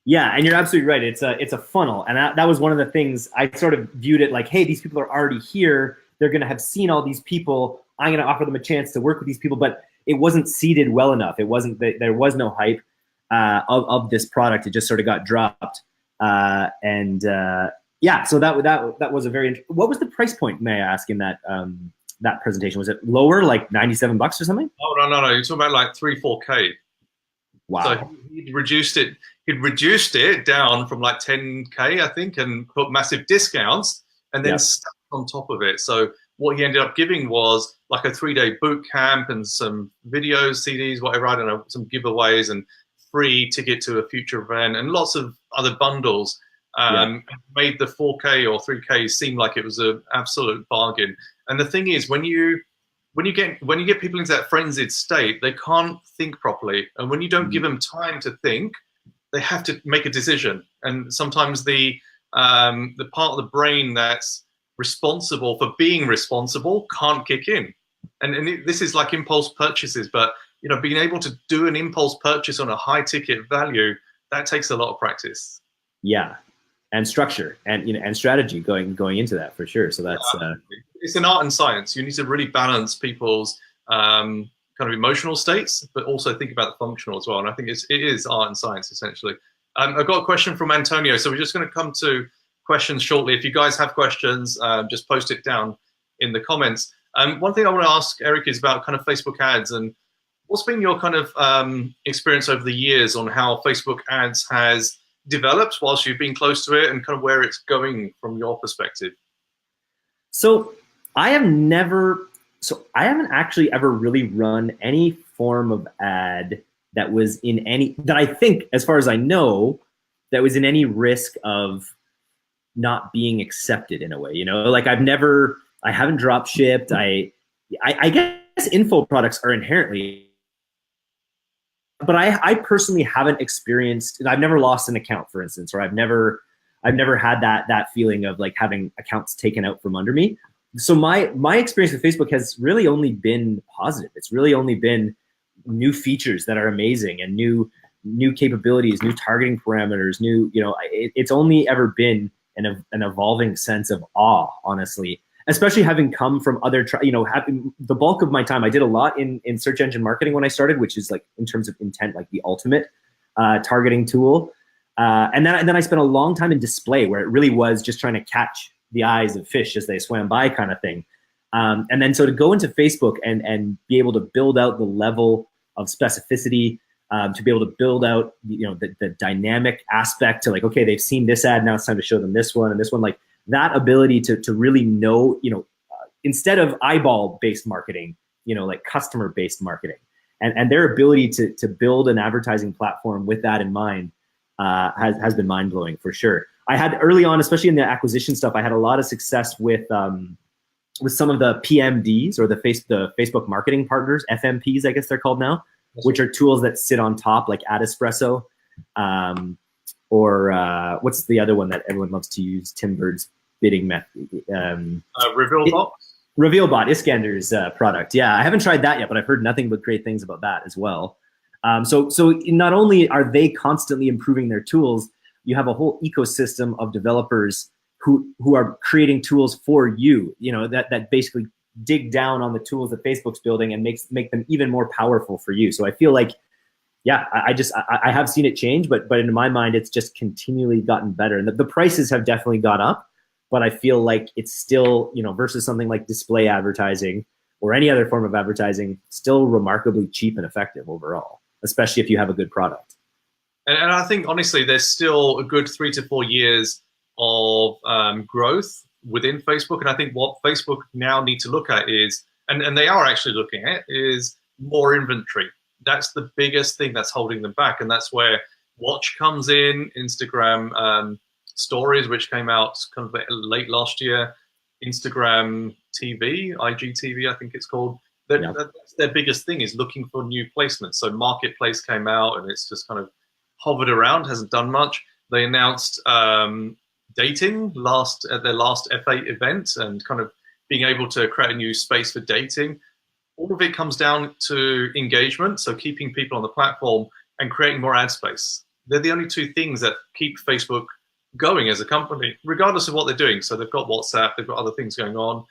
Yeah, and you're absolutely right. It's a funnel, and that was one of the things I sort of viewed it like, hey, these people are already here. They're going to have seen all these people. I'm going to offer them a chance to work with these people, but it wasn't seeded well enough. It wasn't. There was no hype of this product. It just sort of got dropped, yeah. So that was a very. What was the price point, may I ask, in that presentation? Was it lower, like $97 or something? Oh no! You're talking about like 3-4K. Wow. So he'd reduced it down from like 10K, I think, and put massive discounts, and then stuck on top of it. So what he ended up giving was like a 3-day boot camp and some videos, CDs, whatever, I don't know, some giveaways and free ticket to a future event and lots of other bundles. Made the 4K or 3K seem like it was an absolute bargain. And the thing is, when you get people into that frenzied state, they can't think properly. And when you don't give them time to think, they have to make a decision. And sometimes the part of the brain that's responsible for being responsible can't kick in. And this is like impulse purchases, but being able to do an impulse purchase on a high ticket value, that takes a lot of practice. Yeah. And structure and strategy going into that for sure. So that's it's an art and science. You need to really balance people's kind of emotional states, but also think about the functional as well. And I think it is art and science essentially. I've got a question from Antonio, so we're just going to come to questions shortly. If you guys have questions, just post it down in the comments. One thing I want to ask Eric is about kind of Facebook ads, and what's been your kind of experience over the years on how Facebook ads has developed whilst you've been close to it, and kind of where it's going from your perspective? So I haven't actually ever really run any form of ad that was that I think, as far as I know, that was in any risk of not being accepted in a way, you know, like I haven't drop shipped. I guess info products are inherently, but I personally haven't experienced, I've never lost an account, for instance, or I've never had that feeling of like having accounts taken out from under me. So my experience with Facebook has really only been positive. It's really only been new features that are amazing and new capabilities, new targeting parameters, new, you know, it's only ever been an evolving sense of awe, honestly, especially having come from other, you know, having the bulk of my time, I did a lot in search engine marketing when I started, which is like in terms of intent, like the ultimate targeting tool. And then I spent a long time in display, where it really was just trying to catch the eyes of fish as they swam by, kind of thing. And then so to go into Facebook and be able to build out the level of specificity, to be able to build out, you know, the dynamic aspect to like, okay, they've seen this ad, now it's time to show them this one and this one, like that ability to really know, you know, instead of eyeball-based marketing, you know, like customer-based marketing, and their ability to build an advertising platform with that in mind has been mind-blowing for sure. I had early on, especially in the acquisition stuff, I had a lot of success with some of the PMDs, or the Facebook marketing partners, FMPs, I guess they're called now, which are tools that sit on top, like Ad Espresso, or what's the other one that everyone loves to use? Tim Bird's bidding method. RevealBot. RevealBot, Iskander's product. Yeah, I haven't tried that yet, but I've heard nothing but great things about that as well. So not only are they constantly improving their tools, you have a whole ecosystem of developers who are creating tools for you, you know, that basically dig down on the tools that Facebook's building and make them even more powerful for you. So I feel like, yeah, I have seen it change, but in my mind, it's just continually gotten better. And the prices have definitely gone up, but I feel like it's still, you know, versus something like display advertising or any other form of advertising, still remarkably cheap and effective overall, especially if you have a good product. And I think, honestly, there's still a good 3 to 4 years of growth within Facebook. And I think what Facebook now need to look at is, and they are actually looking at, is more inventory. That's the biggest thing that's holding them back. And that's where Watch comes in, Instagram Stories, which came out kind of late last year, Instagram TV, IGTV, I think it's called. That's their biggest thing, is looking for new placements. So Marketplace came out and it's just kind of hovered around, hasn't done much. They announced dating at their last F8 event, and kind of being able to create a new space for dating. All of it comes down to engagement, so keeping people on the platform and creating more ad space. They're the only two things that keep Facebook going as a company, regardless of what they're doing. So they've got WhatsApp, they've got other things going on.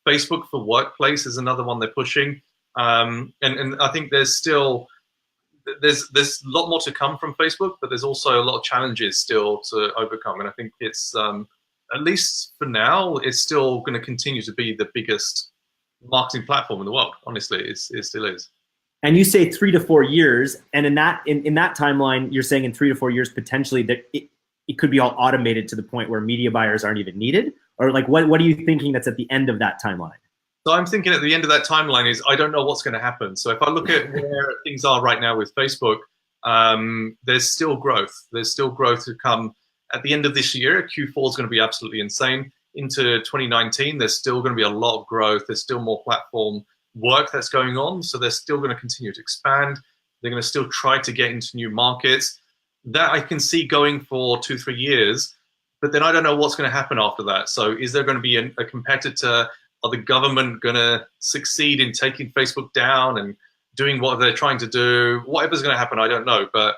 Facebook for Workplace is another one they're pushing. And I think there's a lot more to come from Facebook, but there's also a lot of challenges still to overcome. And I think it's, at least for now, it's still going to continue to be the biggest marketing platform in the world. Honestly, it still is. And you say 3 to 4 years, and in that timeline, you're saying in 3 to 4 years potentially that it could be all automated to the point where media buyers aren't even needed, or like what are you thinking that's at the end of that timeline? So I'm thinking at the end of that timeline is, I don't know what's going to happen. So if I look at where things are right now with Facebook, there's still growth. There's still growth to come at the end of this year. Q4 is going to be absolutely insane. Into 2019, there's still going to be a lot of growth. There's still more platform work that's going on. So they're still going to continue to expand. They're going to still try to get into new markets. That I can see going for 2-3 years, but then I don't know what's going to happen after that. So is there going to be a competitor? Are the government going to succeed in taking Facebook down and doing what they're trying to do? Whatever's going to happen, I don't know. But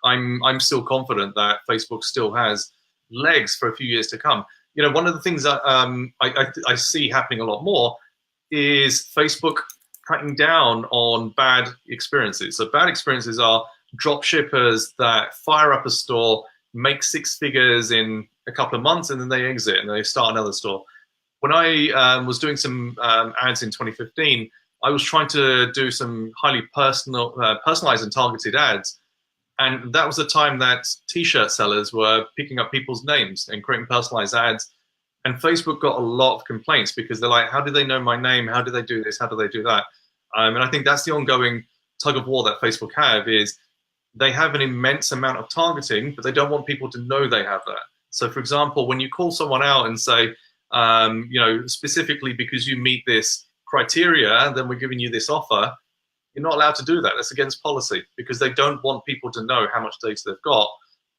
I'm still confident that Facebook still has legs for a few years to come. You know, one of the things that I see happening a lot more is Facebook cracking down on bad experiences. So bad experiences are drop shippers that fire up a store, make 6 figures in a couple of months, and then they exit and they start another store. When I was doing some ads in 2015, I was trying to do some highly personalized and targeted ads. And that was the time that t-shirt sellers were picking up people's names and creating personalized ads. And Facebook got a lot of complaints because they're like, how do they know my name? How do they do this? How do they do that? And I think that's the ongoing tug of war that Facebook have, is they have an immense amount of targeting, but they don't want people to know they have that. So, for example, when you call someone out and say, specifically because you meet this criteria, then we're giving you this offer, you're not allowed to do that. That's against policy, because they don't want people to know how much data they've got,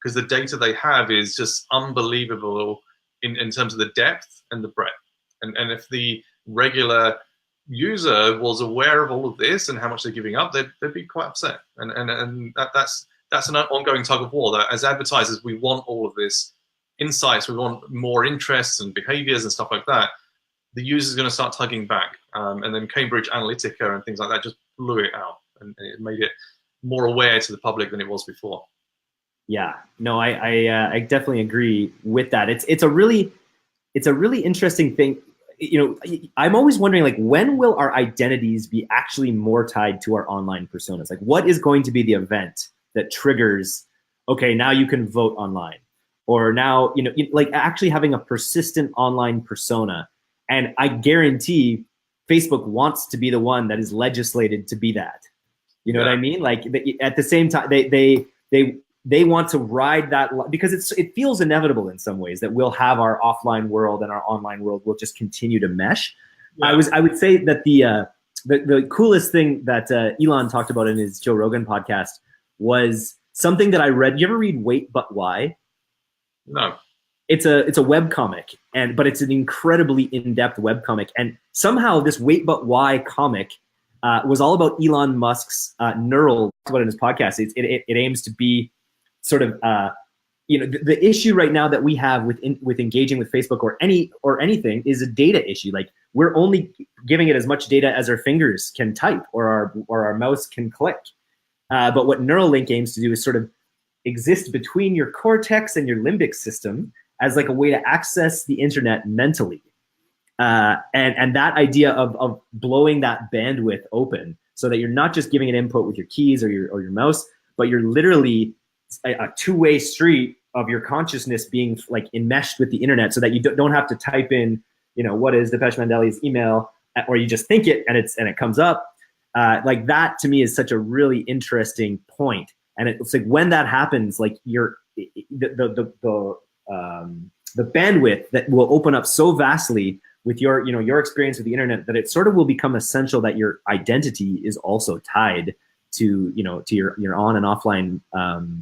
because the data they have is just unbelievable in terms of the depth and the breadth. And if the regular user was aware of all of this and how much they're giving up, they'd be quite upset. And that's an ongoing tug of war. That as advertisers, we want all of this insights, we want more interests and behaviors and stuff like that. The user's going to start tugging back. And then Cambridge Analytica and things like that just blew it out, and it made it more aware to the public than it was before. Yeah, no, I definitely agree with that. It's a really interesting thing. I'm always wondering, like, when will our identities be actually more tied to our online personas? Like, what is going to be the event that triggers, okay, now you can vote online, or now, like actually having a persistent online persona. And I guarantee Facebook wants to be the one that is legislated to be that. You know what I mean? Like, at the same time, they want to ride that, because it feels inevitable in some ways that we'll have our offline world and our online world will just continue to mesh. Yeah. I would say that the coolest thing that Elon talked about in his Joe Rogan podcast was something that I read. You ever read Wait But Why? No. It's a webcomic, but it's an incredibly in-depth webcomic. And somehow this Wait But Why comic was all about Elon Musk's neural, about in his podcast. It aims to be sort of the issue right now that we have with engaging with Facebook or anything is a data issue. Like, we're only giving it as much data as our fingers can type or our mouse can click. But what Neuralink aims to do is sort of exist between your cortex and your limbic system as like a way to access the internet mentally. And that idea of blowing that bandwidth open so that you're not just giving it input with your keys or your mouse, but you're literally a two-way street of your consciousness being like enmeshed with the internet, so that you don't have to type in, what is Dipesh Mandeli's email, or you just think it and it comes up. Like, that to me is such a really interesting point. And it's like, when that happens, like, the bandwidth that will open up so vastly with your experience with the internet, that it sort of will become essential that your identity is also tied to your on and offline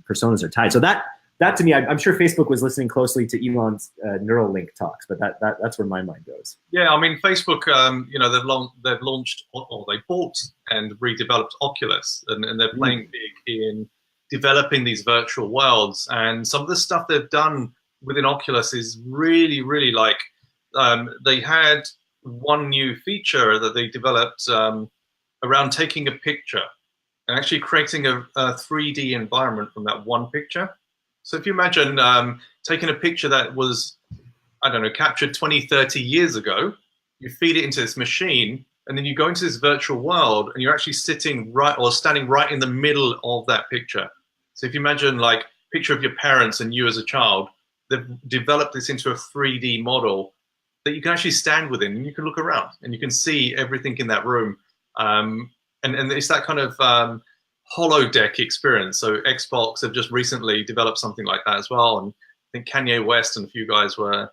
personas are tied. So that to me, I'm sure Facebook was listening closely to Elon's Neuralink talks, but that's where my mind goes. Yeah, I mean, Facebook, they've launched, or they bought and redeveloped Oculus, and they're playing big in developing these virtual worlds. And some of the stuff they've done within Oculus is really, really like, they had one new feature that they developed around taking a picture and actually creating a 3D environment from that one picture. So if you imagine taking a picture that was, I don't know, captured 20, 30 years ago, you feed it into this machine, and then you go into this virtual world, and you're actually sitting right or standing right in the middle of that picture. So if you imagine like a picture of your parents and you as a child, they've developed this into a 3D model that you can actually stand within, and you can look around and you can see everything in that room. And it's that kind of holodeck experience. So Xbox have just recently developed something like that as well. And I think Kanye West and a few guys were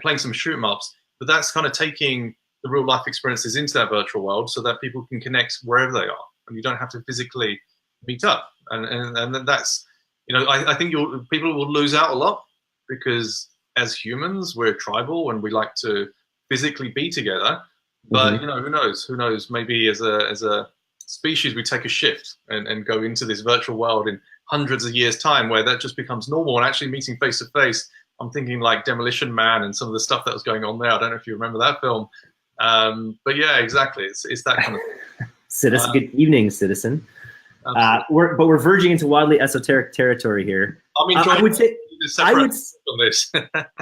playing some shoot 'em ups. But that's kind of taking the real life experiences into that virtual world so that people can connect wherever they are, and you don't have to physically meet up. And that's, I think people will lose out a lot, because as humans, we're tribal and we like to physically be together. But who knows? Maybe as a species, we take a shift and go into this virtual world in hundreds of years' time, where that just becomes normal, and actually meeting face to face. I'm thinking like Demolition Man and some of the stuff that was going on there. I don't know if you remember that film, but yeah, exactly. It's that kind of thing. Citizen, good evening, citizen. We're verging into wildly esoteric territory here. I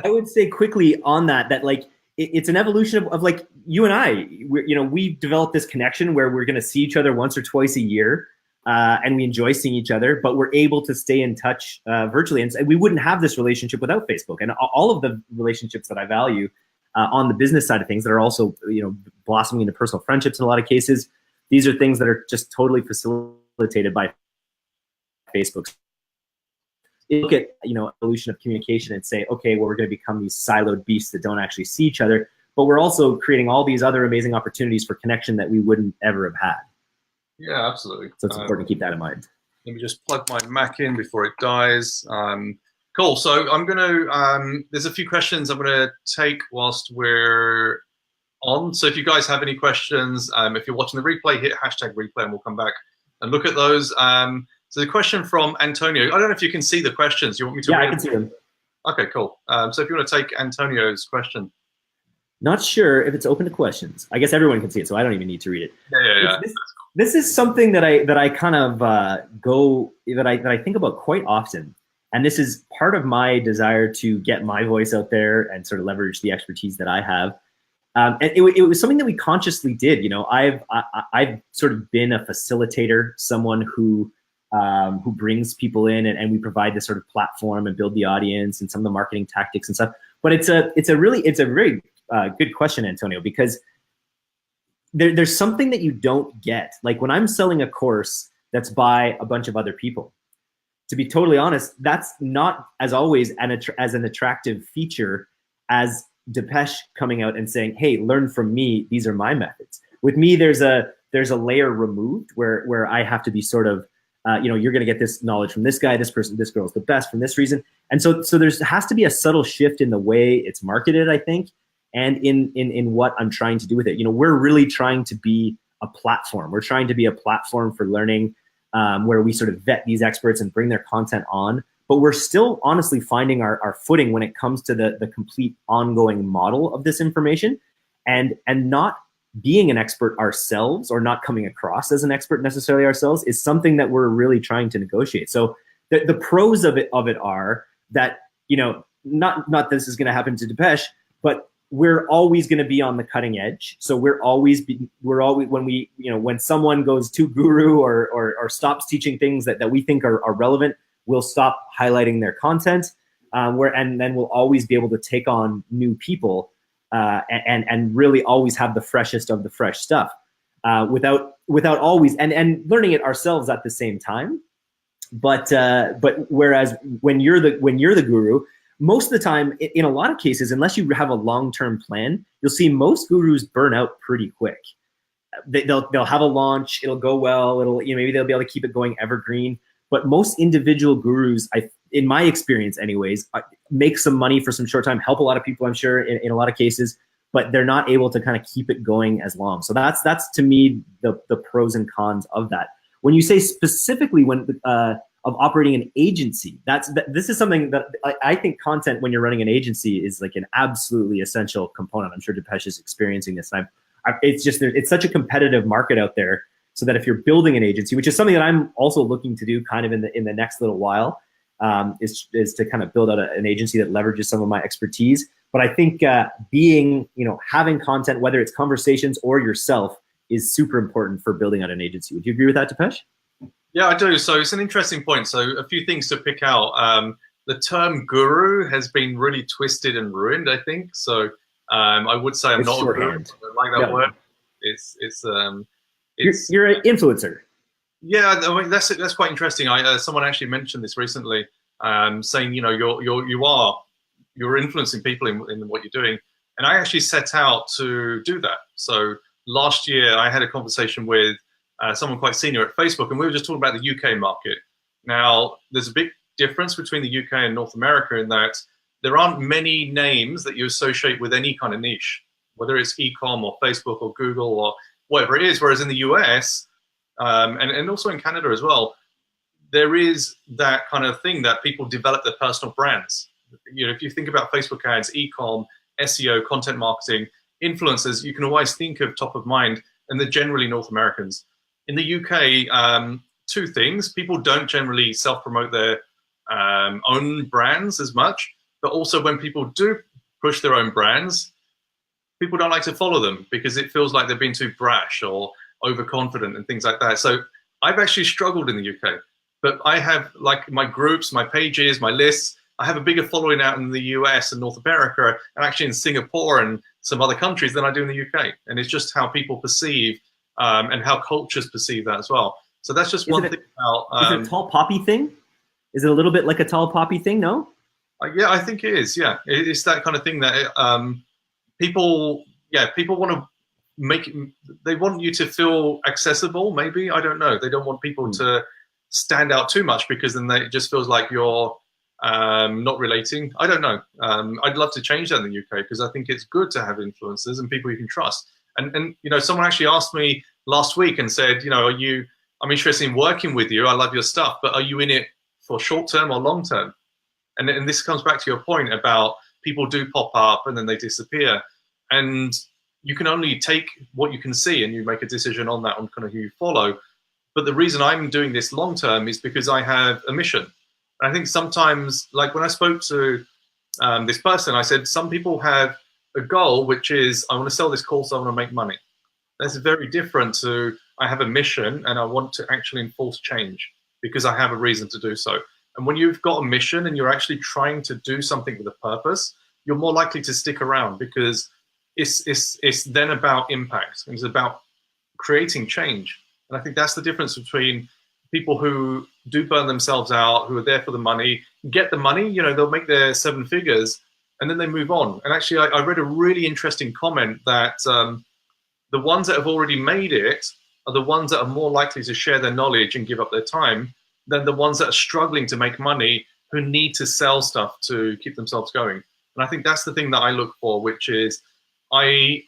would say quickly on that like it's an evolution of like you and I. We've developed this connection where we're going to see each other once or twice a year, and we enjoy seeing each other, but we're able to stay in touch virtually. And we wouldn't have this relationship without Facebook. And all of the relationships that I value on the business side of things that are also blossoming into personal friendships in a lot of cases, these are things that are just totally facilitated by Facebook. look at, evolution of communication and say, okay, well, we're going to become these siloed beasts that don't actually see each other, but we're also creating all these other amazing opportunities for connection that we wouldn't ever have had. Yeah, absolutely. So it's important to keep that in mind. Let me just plug my Mac in before it dies. Cool. So I'm going to, there's a few questions I'm going to take whilst we're on. So if you guys have any questions, if you're watching the replay, hit #replay and we'll come back and look at those. So the question from Antonio, I don't know if you can see the questions. You want me to read I can see them. Okay, cool. So if you want to take Antonio's question. Not sure if it's open to questions. I guess everyone can see it, so I don't even need to read it. Yeah. This is something that I kind of that I think about quite often, and this is part of my desire to get my voice out there and sort of leverage the expertise that I have. And it was something that we consciously did. I've sort of been a facilitator, someone who brings people in, and we provide this sort of platform and build the audience and some of the marketing tactics and stuff. But it's a very good question, Antonio, because there's something that you don't get. Like when I'm selling a course that's by a bunch of other people, to be totally honest, that's not as always as an attractive feature as Depeche coming out and saying, hey, learn from me, these are my methods. With me, there's a layer removed where I have to be sort of, you're going to get this knowledge from this guy, this person, this girl's the best from this reason. And so there has to be a subtle shift in the way it's marketed, I think, and in what I'm trying to do with it. We're really trying to be a platform. We're trying to be a platform for learning, where we sort of vet these experts and bring their content on. But we're still honestly finding our footing when it comes to the complete ongoing model of this information, and not being an expert ourselves, or not coming across as an expert necessarily ourselves, is something that we're really trying to negotiate. So the pros of it are that, not that this is going to happen to Depeche, but we're always going to be on the cutting edge. So we're always when someone goes too guru or stops teaching things that we think are relevant, we'll stop highlighting their content, and then we'll always be able to take on new people, and really always have the freshest of the fresh stuff, without always and learning it ourselves at the same time. But whereas when you're the guru, most of the time, in a lot of cases, unless you have a long-term plan, you'll see most gurus burn out pretty quick. They'll have a launch, it'll go well, maybe they'll be able to keep it going evergreen. But most individual gurus, in my experience anyways, make some money for some short time, help a lot of people, I'm sure, in a lot of cases, but they're not able to kind of keep it going as long. So that's to me the pros and cons of that. When you say specifically of operating an agency, this is something that I think content when you're running an agency is like an absolutely essential component. I'm sure Depeche is experiencing this. And it's such a competitive market out there, so that if you're building an agency, which is something that I'm also looking to do kind of in the next little while, is to kind of build out an agency that leverages some of my expertise. But I think having content, whether it's conversations or yourself, is super important for building out an agency. Would you agree with that, Depeche? Yeah, I do. So it's an interesting point. So a few things to pick out. The term guru has been really twisted and ruined, I think. So I would say I'm not a guru. I don't like that word. You're an influencer. Yeah, I mean, that's quite interesting. Someone actually mentioned this recently, saying you're influencing people in what you're doing, and I actually set out to do that. So last year I had a conversation with someone quite senior at Facebook, and we were just talking about the UK market. Now, there's a big difference between the UK and North America in that there aren't many names that you associate with any kind of niche, whether it's e-com or Facebook or Google or whatever it is. Whereas in the US, and also in Canada as well, there is that kind of thing that people develop their personal brands. If you think about Facebook ads, e-com, SEO, content marketing, influencers, you can always think of top of mind, and they're generally North Americans. In the UK, two things. People don't generally self-promote their own brands as much, but also when people do push their own brands, people don't like to follow them because it feels like they're being too brash or overconfident and things like that. So I've actually struggled in the UK, but I have like my groups, my pages, my lists. I have a bigger following out in the US and North America, and actually in Singapore and some other countries than I do in the UK. And it's just how people perceive and how cultures perceive that as well. So that's just one thing about. Is it a tall poppy thing? Is it a little bit like a tall poppy thing? No. Yeah, I think it is. Yeah, it's that kind of thing that people want to make. They want you to feel accessible. Maybe, I don't know. They don't want people to stand out too much, because then it just feels like you're not relating. I don't know. I'd love to change that in the UK, because I think it's good to have influencers and people you can trust. And you know, someone actually asked me last week and said, you know, I'm interested in working with you. I love your stuff, but are you in it for short term or long term? And this comes back to your point about people do pop up and then they disappear, and you can only take what you can see and you make a decision on that, on kind of who you follow. But the reason I'm doing this long term is because I have a mission. And I think sometimes, like when I spoke to this person, I said, some people have a goal, which is, I want to sell this course, I want to make money. That's very different to, I have a mission and I want to actually enforce change because I have a reason to do so. And when you've got a mission and you're actually trying to do something with a purpose, you're more likely to stick around, because it's then about impact. It's about creating change. And I think that's the difference between people who do burn themselves out, who are there for the money, get the money, you know, they'll make their 7 figures and then they move on. And actually, I read a really interesting comment that the ones that have already made it are the ones that are more likely to share their knowledge and give up their time than the ones that are struggling to make money, who need to sell stuff to keep themselves going. And I think that's the thing that I look for, which is I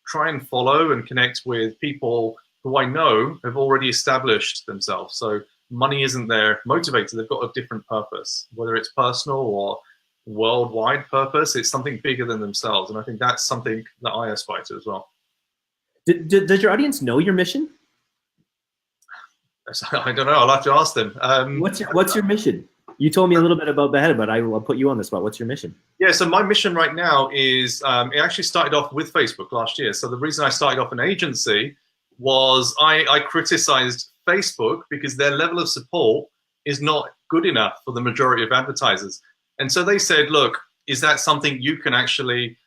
try and follow and connect with people who I know have already established themselves. So money isn't their motivator. They've got a different purpose, whether it's personal or worldwide purpose. It's something bigger than themselves. And I think that's something that I aspire to as well. Does your audience know your mission? I don't know. I'll have to ask them. What's your mission? You told me a little bit about Beheaded, but I will put you on the spot. What's your mission? Yeah, so my mission right now is, it actually started off with Facebook last year. So the reason I started off an agency was I criticized Facebook because their level of support is not good enough for the majority of advertisers. And so they said, look, is that something you can actually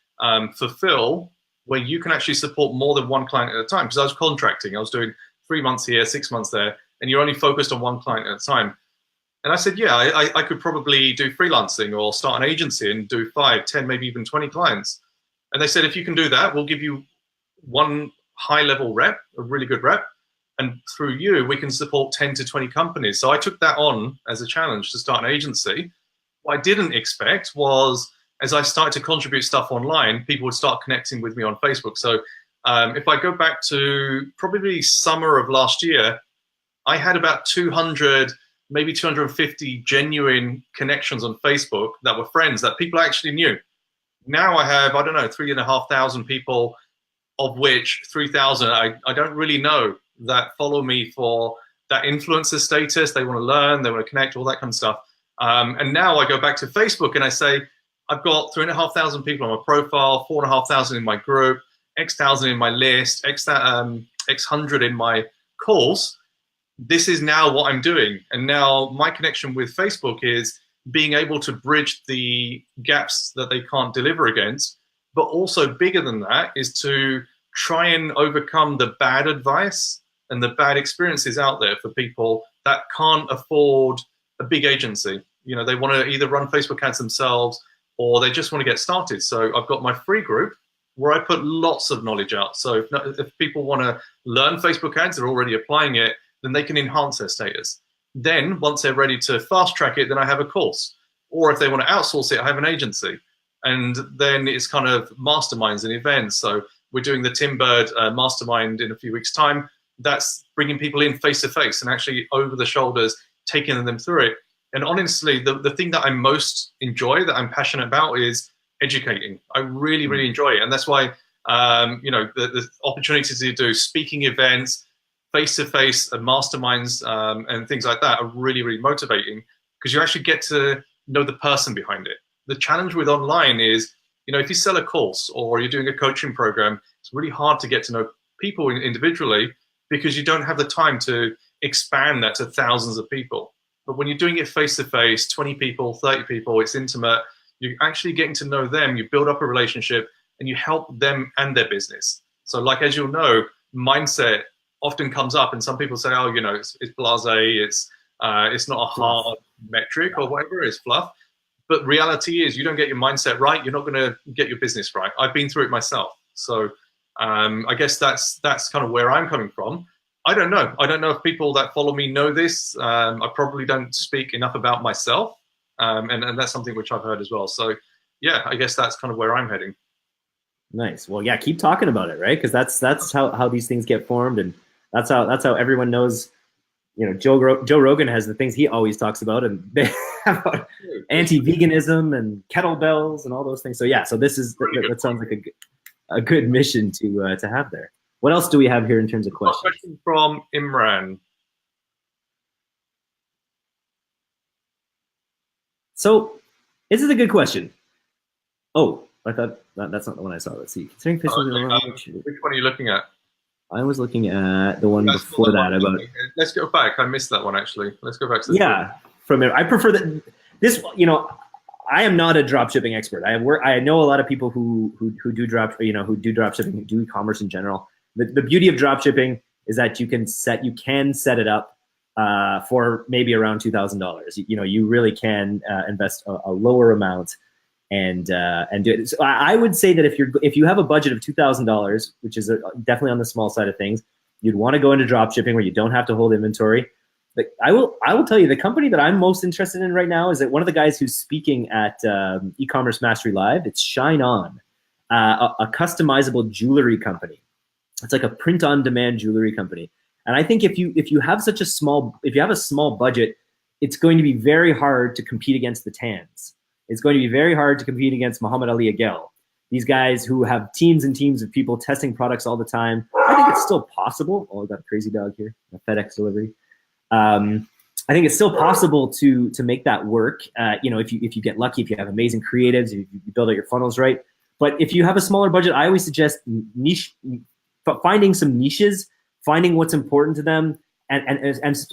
fulfill, where you can actually support more than one client at a time? Because I was contracting. I was doing 3 months here, 6 months there, and you're only focused on one client at a time. And I said, yeah, I could probably do freelancing or start an agency and do 5, 10, maybe even 20 clients. And they said, if you can do that, we'll give you one high-level rep, a really good rep, and through you, we can support 10 to 20 companies. So I took that on as a challenge to start an agency. What I didn't expect was, as I started to contribute stuff online, people would start connecting with me on Facebook. So if I go back to probably summer of last year, I had about 200, maybe 250 genuine connections on Facebook that were friends that people actually knew. Now I have, I don't know, 3,500 people, of which 3,000 I don't really know, that follow me for that influencer status. They want to learn, they want to connect, all that kind of stuff. And now I go back to Facebook and I say, I've got 3,500 people on my profile, 4,500 in my group, X thousand in my list, X hundred in my course. This is now what I'm doing. And now my connection with Facebook is being able to bridge the gaps that they can't deliver against. But also bigger than that is to try and overcome the bad advice and the bad experiences out there for people that can't afford a big agency. You know, they want to either run Facebook ads themselves or they just want to get started. So I've got my free group where I put lots of knowledge out. So if people want to learn Facebook ads, they're already applying it, then they can enhance their status. Then once they're ready to fast track it, then I have a course. Or if they want to outsource it, I have an agency. And then it's kind of masterminds and events. So we're doing the Tim Bird mastermind in a few weeks' time. That's bringing people in face to face and actually over the shoulders, taking them through it. And honestly, the thing that I most enjoy, that I'm passionate about, is educating. I really, really enjoy it. And that's why, you know, the opportunity to do speaking events, face-to-face masterminds and things like that are really, really motivating, because you actually get to know the person behind it. The challenge with online is, you know, if you sell a course or you're doing a coaching program, it's really hard to get to know people individually because you don't have the time to expand that to thousands of people. But when you're doing it face-to-face, 20 people, 30 people, it's intimate, you're actually getting to know them, you build up a relationship, and you help them and their business. So like, as you'll know, mindset often comes up, and some people say, oh, you know, it's blasé, It's not a hard metric or whatever, it's fluff. But reality is you don't get your mindset right, you're not going to get your business right. I've been through it myself. So I guess that's kind of where I'm coming from. I don't know. I don't know if people that follow me know this. I probably don't speak enough about myself. And that's something which I've heard as well. So yeah, I guess that's kind of where I'm heading. Nice. Well, yeah, keep talking about it, right? Because that's how these things get formed, and that's how everyone knows. You know, Joe Rogan has the things he always talks about, and they about anti-veganism and kettlebells and all those things. So yeah, so that sounds like a good mission to have there. What else do we have here in terms of questions? Question from Imran. So this is a good question. Oh, I thought that's not the one I saw. Let's see. Considering which one are you looking at? I was looking at the one before that. About. Let's go back. I missed that one actually. Let's go back to. From it. I prefer that. This, you know, I am not a drop shipping expert. I know a lot of people who do drop shipping, who do e-commerce in general. The beauty of drop shipping is that you can set it up for maybe around $2,000. You really can invest a lower amount and do it. So I would say that if you have a budget of $2,000, which is definitely on the small side of things, you'd want to go into drop shipping where you don't have to hold inventory. But I will tell you, the company that I'm most interested in right now is that one of the guys who's speaking at e-commerce Mastery Live. It's Shine On, a customizable jewelry company. It's like a print-on-demand jewelry company. And I think if you have a small budget, it's going to be very hard to compete against the Tans. It's going to be very hard to compete against Muhammad Ali Agel. These guys who have teams and teams of people testing products all the time. I think it's still possible. Oh, I got a crazy dog here, a FedEx delivery. I think it's still possible to make that work. If you get lucky, if you have amazing creatives, if you build out your funnels right. But if you have a smaller budget, I always suggest finding some niches, finding what's important to them, and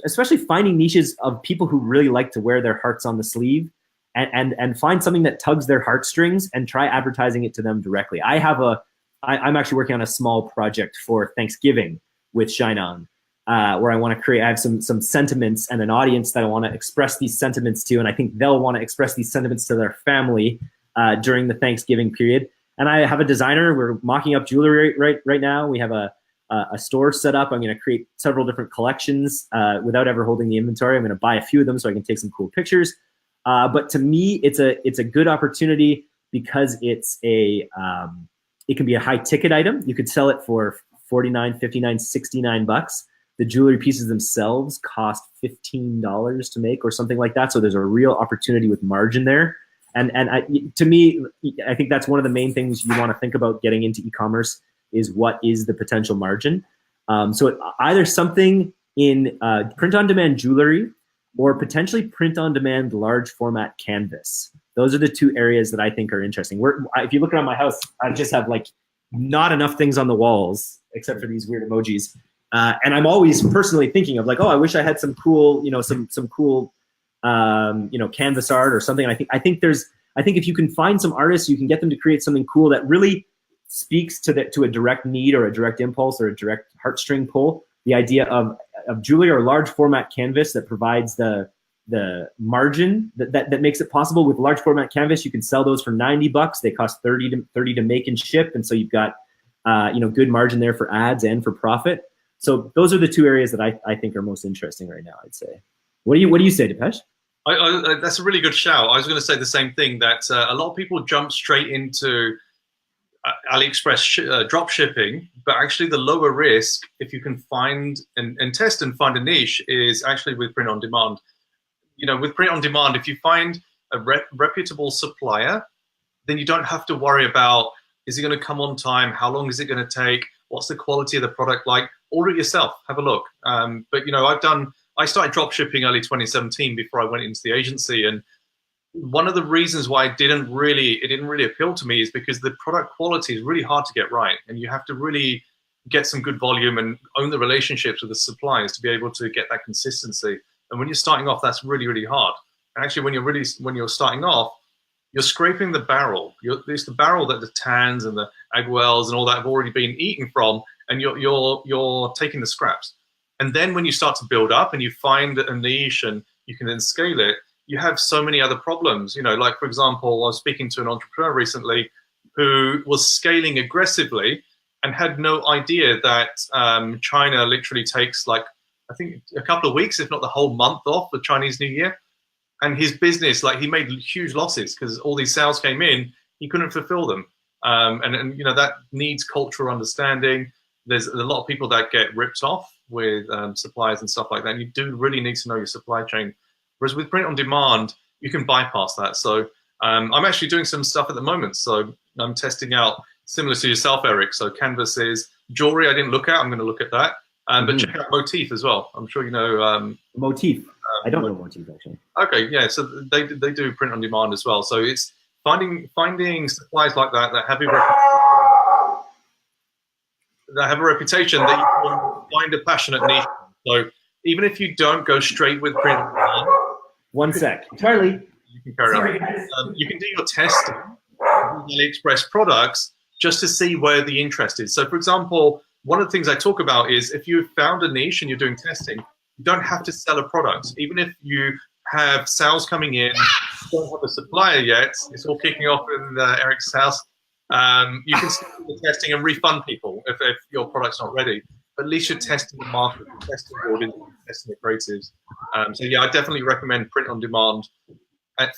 especially finding niches of people who really like to wear their hearts on the sleeve, and find something that tugs their heartstrings and try advertising it to them directly. I'm actually working on a small project for Thanksgiving with Shine On, where I want to create. I have some sentiments and an audience that I want to express these sentiments to, and I think they'll want to express these sentiments to their family during the Thanksgiving period. And I have a designer. We're mocking up jewelry right now. We have a store set up. I'm going to create several different collections without ever holding the inventory. I'm going to buy a few of them so I can take some cool pictures. But to me, it's a good opportunity because it can be a high ticket item. You could sell it for $49, $59, $69. The jewelry pieces themselves cost $15 to make or something like that. So there's a real opportunity with margin there. And to me, I think that's one of the main things you want to think about getting into e-commerce is what is the potential margin. So either something in print-on-demand jewelry or potentially print-on-demand large format canvas. Those are the two areas that I think are interesting. If you look around my house, I just have like not enough things on the walls except for these weird emojis. And I'm always personally thinking of like, oh, I wish I had some cool, some cool, canvas art or something. I think if you can find some artists, you can get them to create something cool that really speaks to a direct need or a direct impulse or a direct heartstring pull. The idea of jewelry or large format canvas that provides the margin that makes it possible. With large format canvas, you can sell those for $90. They cost $30 to make and ship, and so you've got good margin there for ads and for profit. So those are the two areas that I think are most interesting right now, I'd say. What do you say, Dipesh? That's a really good shout. I was going to say the same thing, that a lot of people jump straight into AliExpress drop shipping, but actually the lower risk, if you can find and test and find a niche, is actually with print on demand. With print on demand, if you find a reputable supplier, then you don't have to worry about, is it going to come on time? How long is it going to take? What's the quality of the product like? Order it yourself, have a look. But I started drop shipping early 2017 before I went into the agency, and one of the reasons why it didn't really appeal to me is because the product quality is really hard to get right, and you have to really get some good volume and own the relationships with the suppliers to be able to get that consistency. And when you're starting off, that's really, really hard. And actually, when you're starting off, you're scraping the barrel. It's the barrel that the Tans and the Agwells and all that have already been eaten from, and you're taking the scraps. And then when you start to build up and you find a niche and you can then scale it, you have so many other problems. You know, like for example, I was speaking to an entrepreneur recently who was scaling aggressively and had no idea that China literally takes like, I think a couple of weeks, if not the whole month off the Chinese New Year. And his business, like he made huge losses because all these sales came in, he couldn't fulfill them. And you know, that needs cultural understanding. There's a lot of people that get ripped off with suppliers and stuff like that. And you do really need to know your supply chain. Whereas with print on demand, you can bypass that. So I'm actually doing some stuff at the moment. So I'm testing out similar to yourself, Eric. So canvases, jewelry I didn't look at. I'm going to look at that. But check out Motif as well. I'm sure you know. Motif. I don't know Motif actually. Okay, yeah. So they do print on demand as well. So it's finding supplies like that that have a reputation that you can find a passionate niche. So even if you don't go straight with print on demand, one sec, Charlie. You can carry on. You can do your testing with AliExpress products just to see where the interest is. So, for example, one of the things I talk about is if you've found a niche and you're doing testing, you don't have to sell a product. Even if you have sales coming in, you don't have a supplier yet, it's all kicking off in Eric's house. You can still do the testing and refund people if your product's not ready. But at least you're testing the market, you're testing the audience, you're testing the creatives. So yeah, I definitely recommend print on demand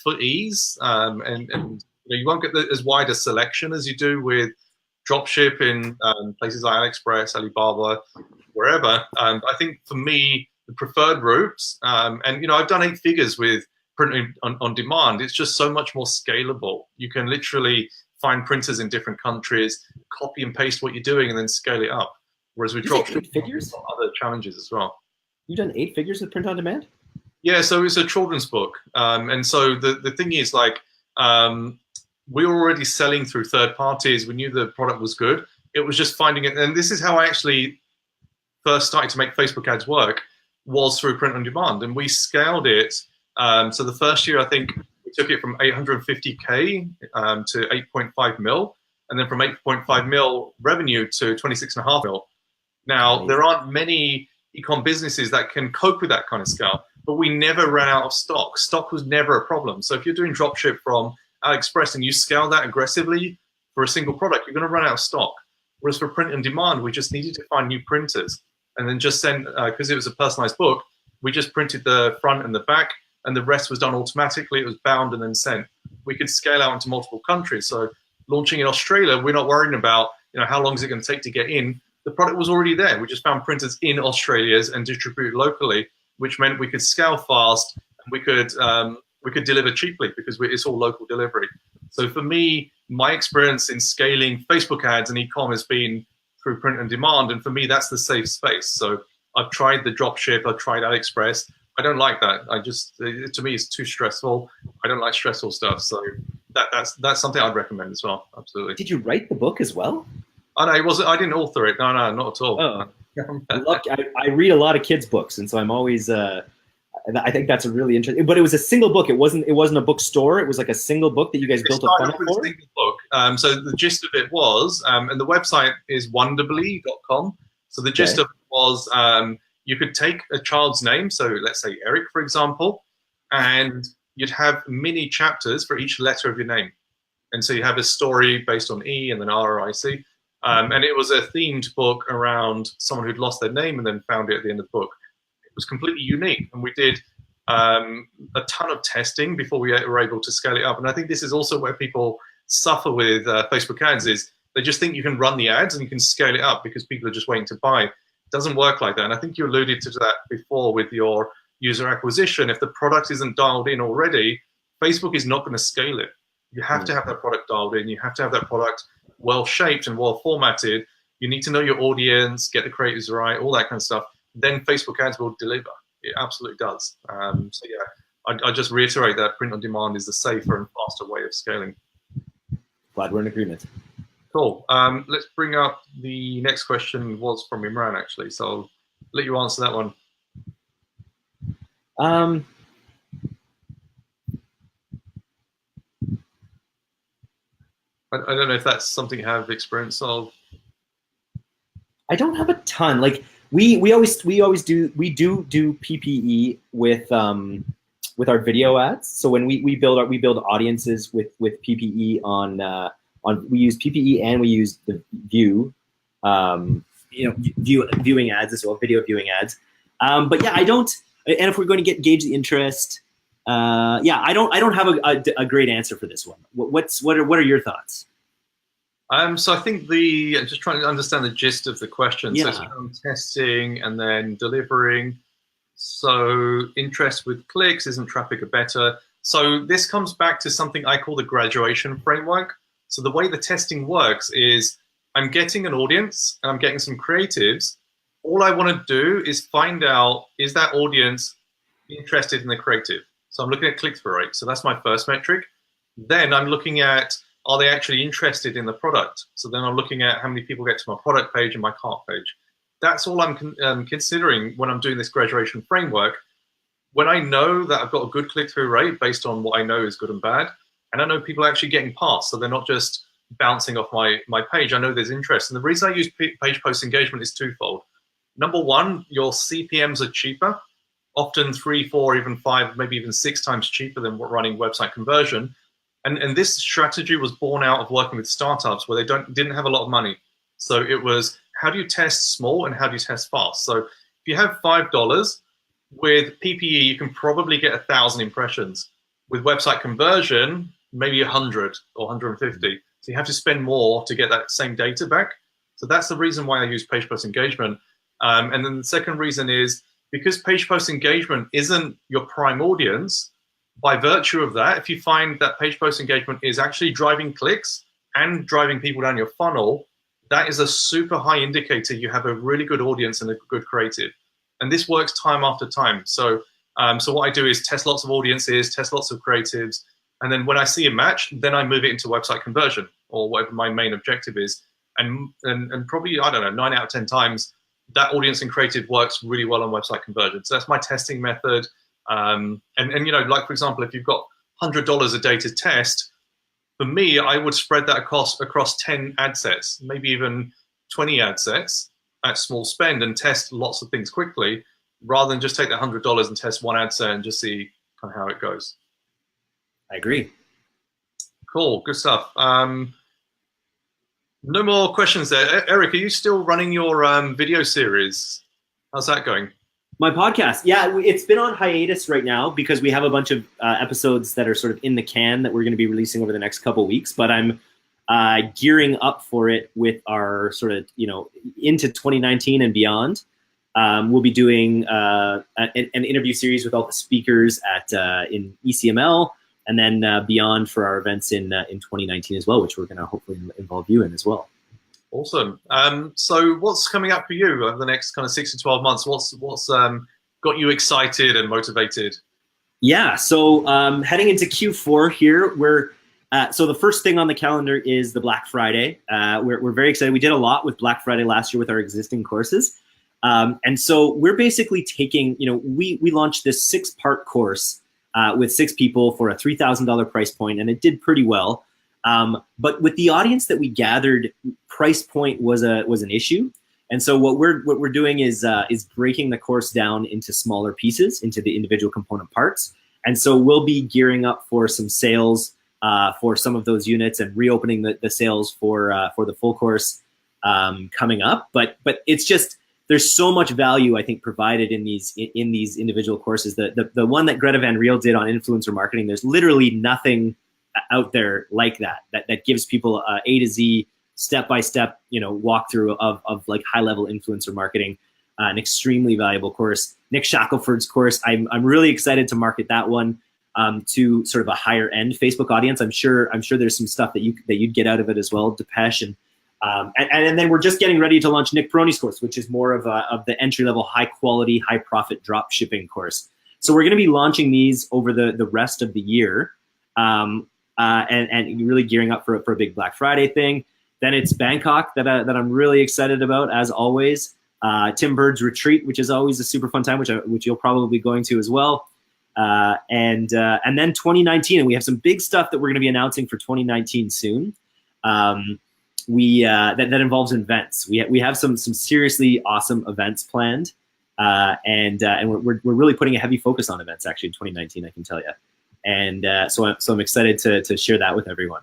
for ease. And you know, you won't get as wide a selection as you do with dropship in places like AliExpress, Alibaba, wherever. I think for me, the preferred routes, and you know, I've done 8 figures with printing on demand. It's just so much more scalable. You can literally find printers in different countries, copy and paste what you're doing, and then scale it up. Whereas with dropship, 8 figures, other challenges as well. You've done 8 figures with print on demand? Yeah, so it's a children's book, and so the thing is like. We were already selling through third parties. We knew the product was good. It was just finding it. And this is how I actually first started to make Facebook ads work, was through print on demand. And we scaled it. So the first year, I think we took it from 850K to 8.5 mil. And then from 8.5 mil revenue to 26.5 mil. Now, there aren't many e-com businesses that can cope with that kind of scale, but we never ran out of stock. Stock was never a problem. So if you're doing dropship from AliExpress and you scale that aggressively for a single product, you're going to run out of stock. Whereas for print on demand, we just needed to find new printers and then just send, because it was a personalized book, we just printed the front and the back, and the rest was done automatically. It was bound and then sent. We could scale out into multiple countries. So launching in Australia, we're not worrying about, you know, how long is it going to take to get in. The product was already there. We just found printers in Australia and distributed locally, which meant we could scale fast and we could deliver cheaply because it's all local delivery. So for me, my experience in scaling Facebook ads and e-com has been through print and demand. And for me, that's the safe space. So I've tried the dropship, I've tried AliExpress. I don't like that. To me, it's too stressful. I don't like stressful stuff. So that's something I'd recommend as well. Absolutely. Did you write the book as well? Oh, no, I didn't author it. No, not at all. Oh. I read a lot of kids' books, and so I'm always. I think that's a really interesting. But it was a single book. It wasn't a bookstore. It was like a single book that you guys built a funnel for. A single book. So the gist of it was, and the website is wonderbly.com. So the gist of it was, you could take a child's name. So let's say Eric, for example, and you'd have mini chapters for each letter of your name. And so you have a story based on E and then R or IC. And it was a themed book around someone who'd lost their name and then found it at the end of the book. It was completely unique. And we did a ton of testing before we were able to scale it up. And I think this is also where people suffer with Facebook ads is they just think you can run the ads and you can scale it up because people are just waiting to buy. It doesn't work like that. And I think you alluded to that before with your user acquisition. If the product isn't dialed in already, Facebook is not going to scale it. You have to have that product dialed in. You have to have that product well shaped and well formatted. You need to know your audience, get the creatives right, all that kind of stuff. Then Facebook ads will deliver. It absolutely does. So yeah, I just reiterate that print on demand is the safer and faster way of scaling. Glad we're in agreement. Cool. Let's bring up the next question. Was from Imran actually, so I'll let you answer that one. I don't know if that's something you have experience of. I don't have a ton. Like We always do PPE with our video ads. So when we build audiences with PPE on we use PPE and we use the view viewing ads as well, video viewing ads. But yeah, I don't. And if we're going to gauge the interest, I don't have a great answer for this one. What are your thoughts? So I think I'm just trying to understand the gist of the question. Yeah. So it's testing and then delivering. So interest with clicks, isn't traffic a better? So this comes back to something I call the graduation framework. So the way the testing works is I'm getting an audience and I'm getting some creatives. All I want to do is find out, is that audience interested in the creative? So I'm looking at click-through rate. So that's my first metric. Then I'm looking at, are they actually interested in the product? So then I'm looking at how many people get to my product page and my cart page. That's all I'm considering when I'm doing this graduation framework. When I know that I've got a good click-through rate based on what I know is good and bad, and I know people are actually getting past, so they're not just bouncing off my page, I know there's interest. And the reason I use page post engagement is twofold. Number one, your CPMs are cheaper, often 3, 4, even 5, maybe even 6 times cheaper than running website conversion. And this strategy was born out of working with startups where they didn't have a lot of money. So it was, how do you test small and how do you test fast? So if you have $5 with PPE, you can probably get 1,000 impressions. With website conversion, maybe 100 or 150. So you have to spend more to get that same data back. So that's the reason why I use page post engagement. And then the second reason is because page post engagement isn't your prime audience, by virtue of that, if you find that page post engagement is actually driving clicks and driving people down your funnel, that is a super high indicator you have a really good audience and a good creative. And this works time after time. So what I do is test lots of audiences, test lots of creatives, and then when I see a match, then I move it into website conversion or whatever my main objective is. And probably, I don't know, 9 out of 10 times, that audience and creative works really well on website conversion. So that's my testing method. And like, for example, if you've got $100 a day to test, for me, I would spread that across 10 ad sets, maybe even 20 ad sets at small spend and test lots of things quickly, rather than just take that $100 and test one ad set and just see kind of how it goes. I agree. Cool, good stuff. No more questions there. Eric, are you still running your video series? How's that going? My podcast, yeah, it's been on hiatus right now because we have a bunch of episodes that are sort of in the can that we're going to be releasing over the next couple of weeks. But I'm gearing up for it with our sort of, into 2019 and beyond. We'll be doing an interview series with all the speakers in ECML, and then beyond for our events in 2019 as well, which we're going to hopefully involve you in as well. Awesome. So what's coming up for you over the next kind of 6 to 12 months? What's got you excited and motivated? Yeah, so heading into Q4 here, so the first thing on the calendar is the Black Friday. We're very excited. We did a lot with Black Friday last year with our existing courses. And so we're basically taking, we launched this 6-part course with 6 people for a $3,000 price point, and it did pretty well. But with the audience that we gathered, price point was an issue. And so what we're doing is breaking the course down into smaller pieces, into the individual component parts. And so we'll be gearing up for some sales for some of those units and reopening the sales for the full course coming up. But it's just, there's so much value, I think, provided in these individual courses. The one that Greta Van Riel did on influencer marketing, there's literally nothing out there like that gives people A to Z, step-by-step, walkthrough of like high-level influencer marketing. An extremely valuable course. Nick Shackelford's course, I'm really excited to market that one to sort of a higher-end Facebook audience. I'm sure there's some stuff that you'd get out of it as well, Depesh. And then we're just getting ready to launch Nick Peroni's course, which is more of the entry-level, high-quality, high-profit drop shipping course. So we're going to be launching these over the rest of the year. And really gearing up for a big Black Friday thing. Then it's Bangkok that I'm really excited about, as always. Tim Bird's retreat, which is always a super fun time, which you'll probably be going to as well. And then 2019, and we have some big stuff that we're going to be announcing for 2019 soon. that involves events. We have some seriously awesome events planned, and we're really putting a heavy focus on events actually in 2019. I can tell you, and so I'm excited to share that with everyone.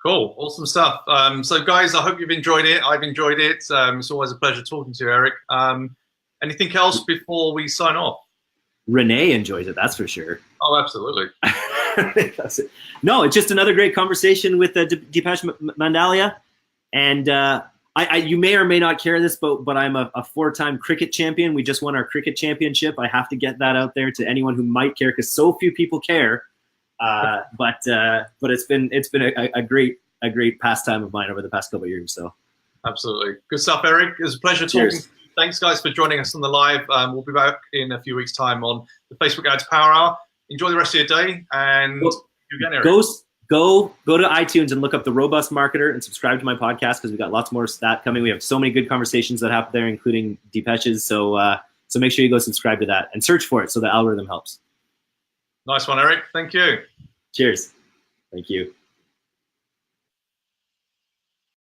Cool, awesome stuff. So guys, I hope you've enjoyed it. I've enjoyed it. It's always a pleasure talking to you, Eric. Anything else before we sign off? Renee enjoys it, that's for sure. Oh, absolutely. That's it. No, it's just another great conversation with Deepesh Mandalia. And you may or may not care this, but I'm a 4-time cricket champion. We just won our cricket championship. I have to get that out there to anyone who might care, because so few people care. But it's been a great pastime of mine over the past couple of years. So absolutely good stuff, Eric. It was a pleasure talking. Cheers. Thanks, guys, for joining us on the live. We'll be back in a few weeks' time on the Facebook Ads Power Hour. Enjoy the rest of your day, and again, Eric. Go to iTunes and look up The Robust Marketer and subscribe to my podcast, because we've got lots more stat coming. We have so many good conversations that happen there, including Deepesh's. So make sure you go subscribe to that and search for it so the algorithm helps. Nice one, Eric. Thank you. Cheers. Thank you.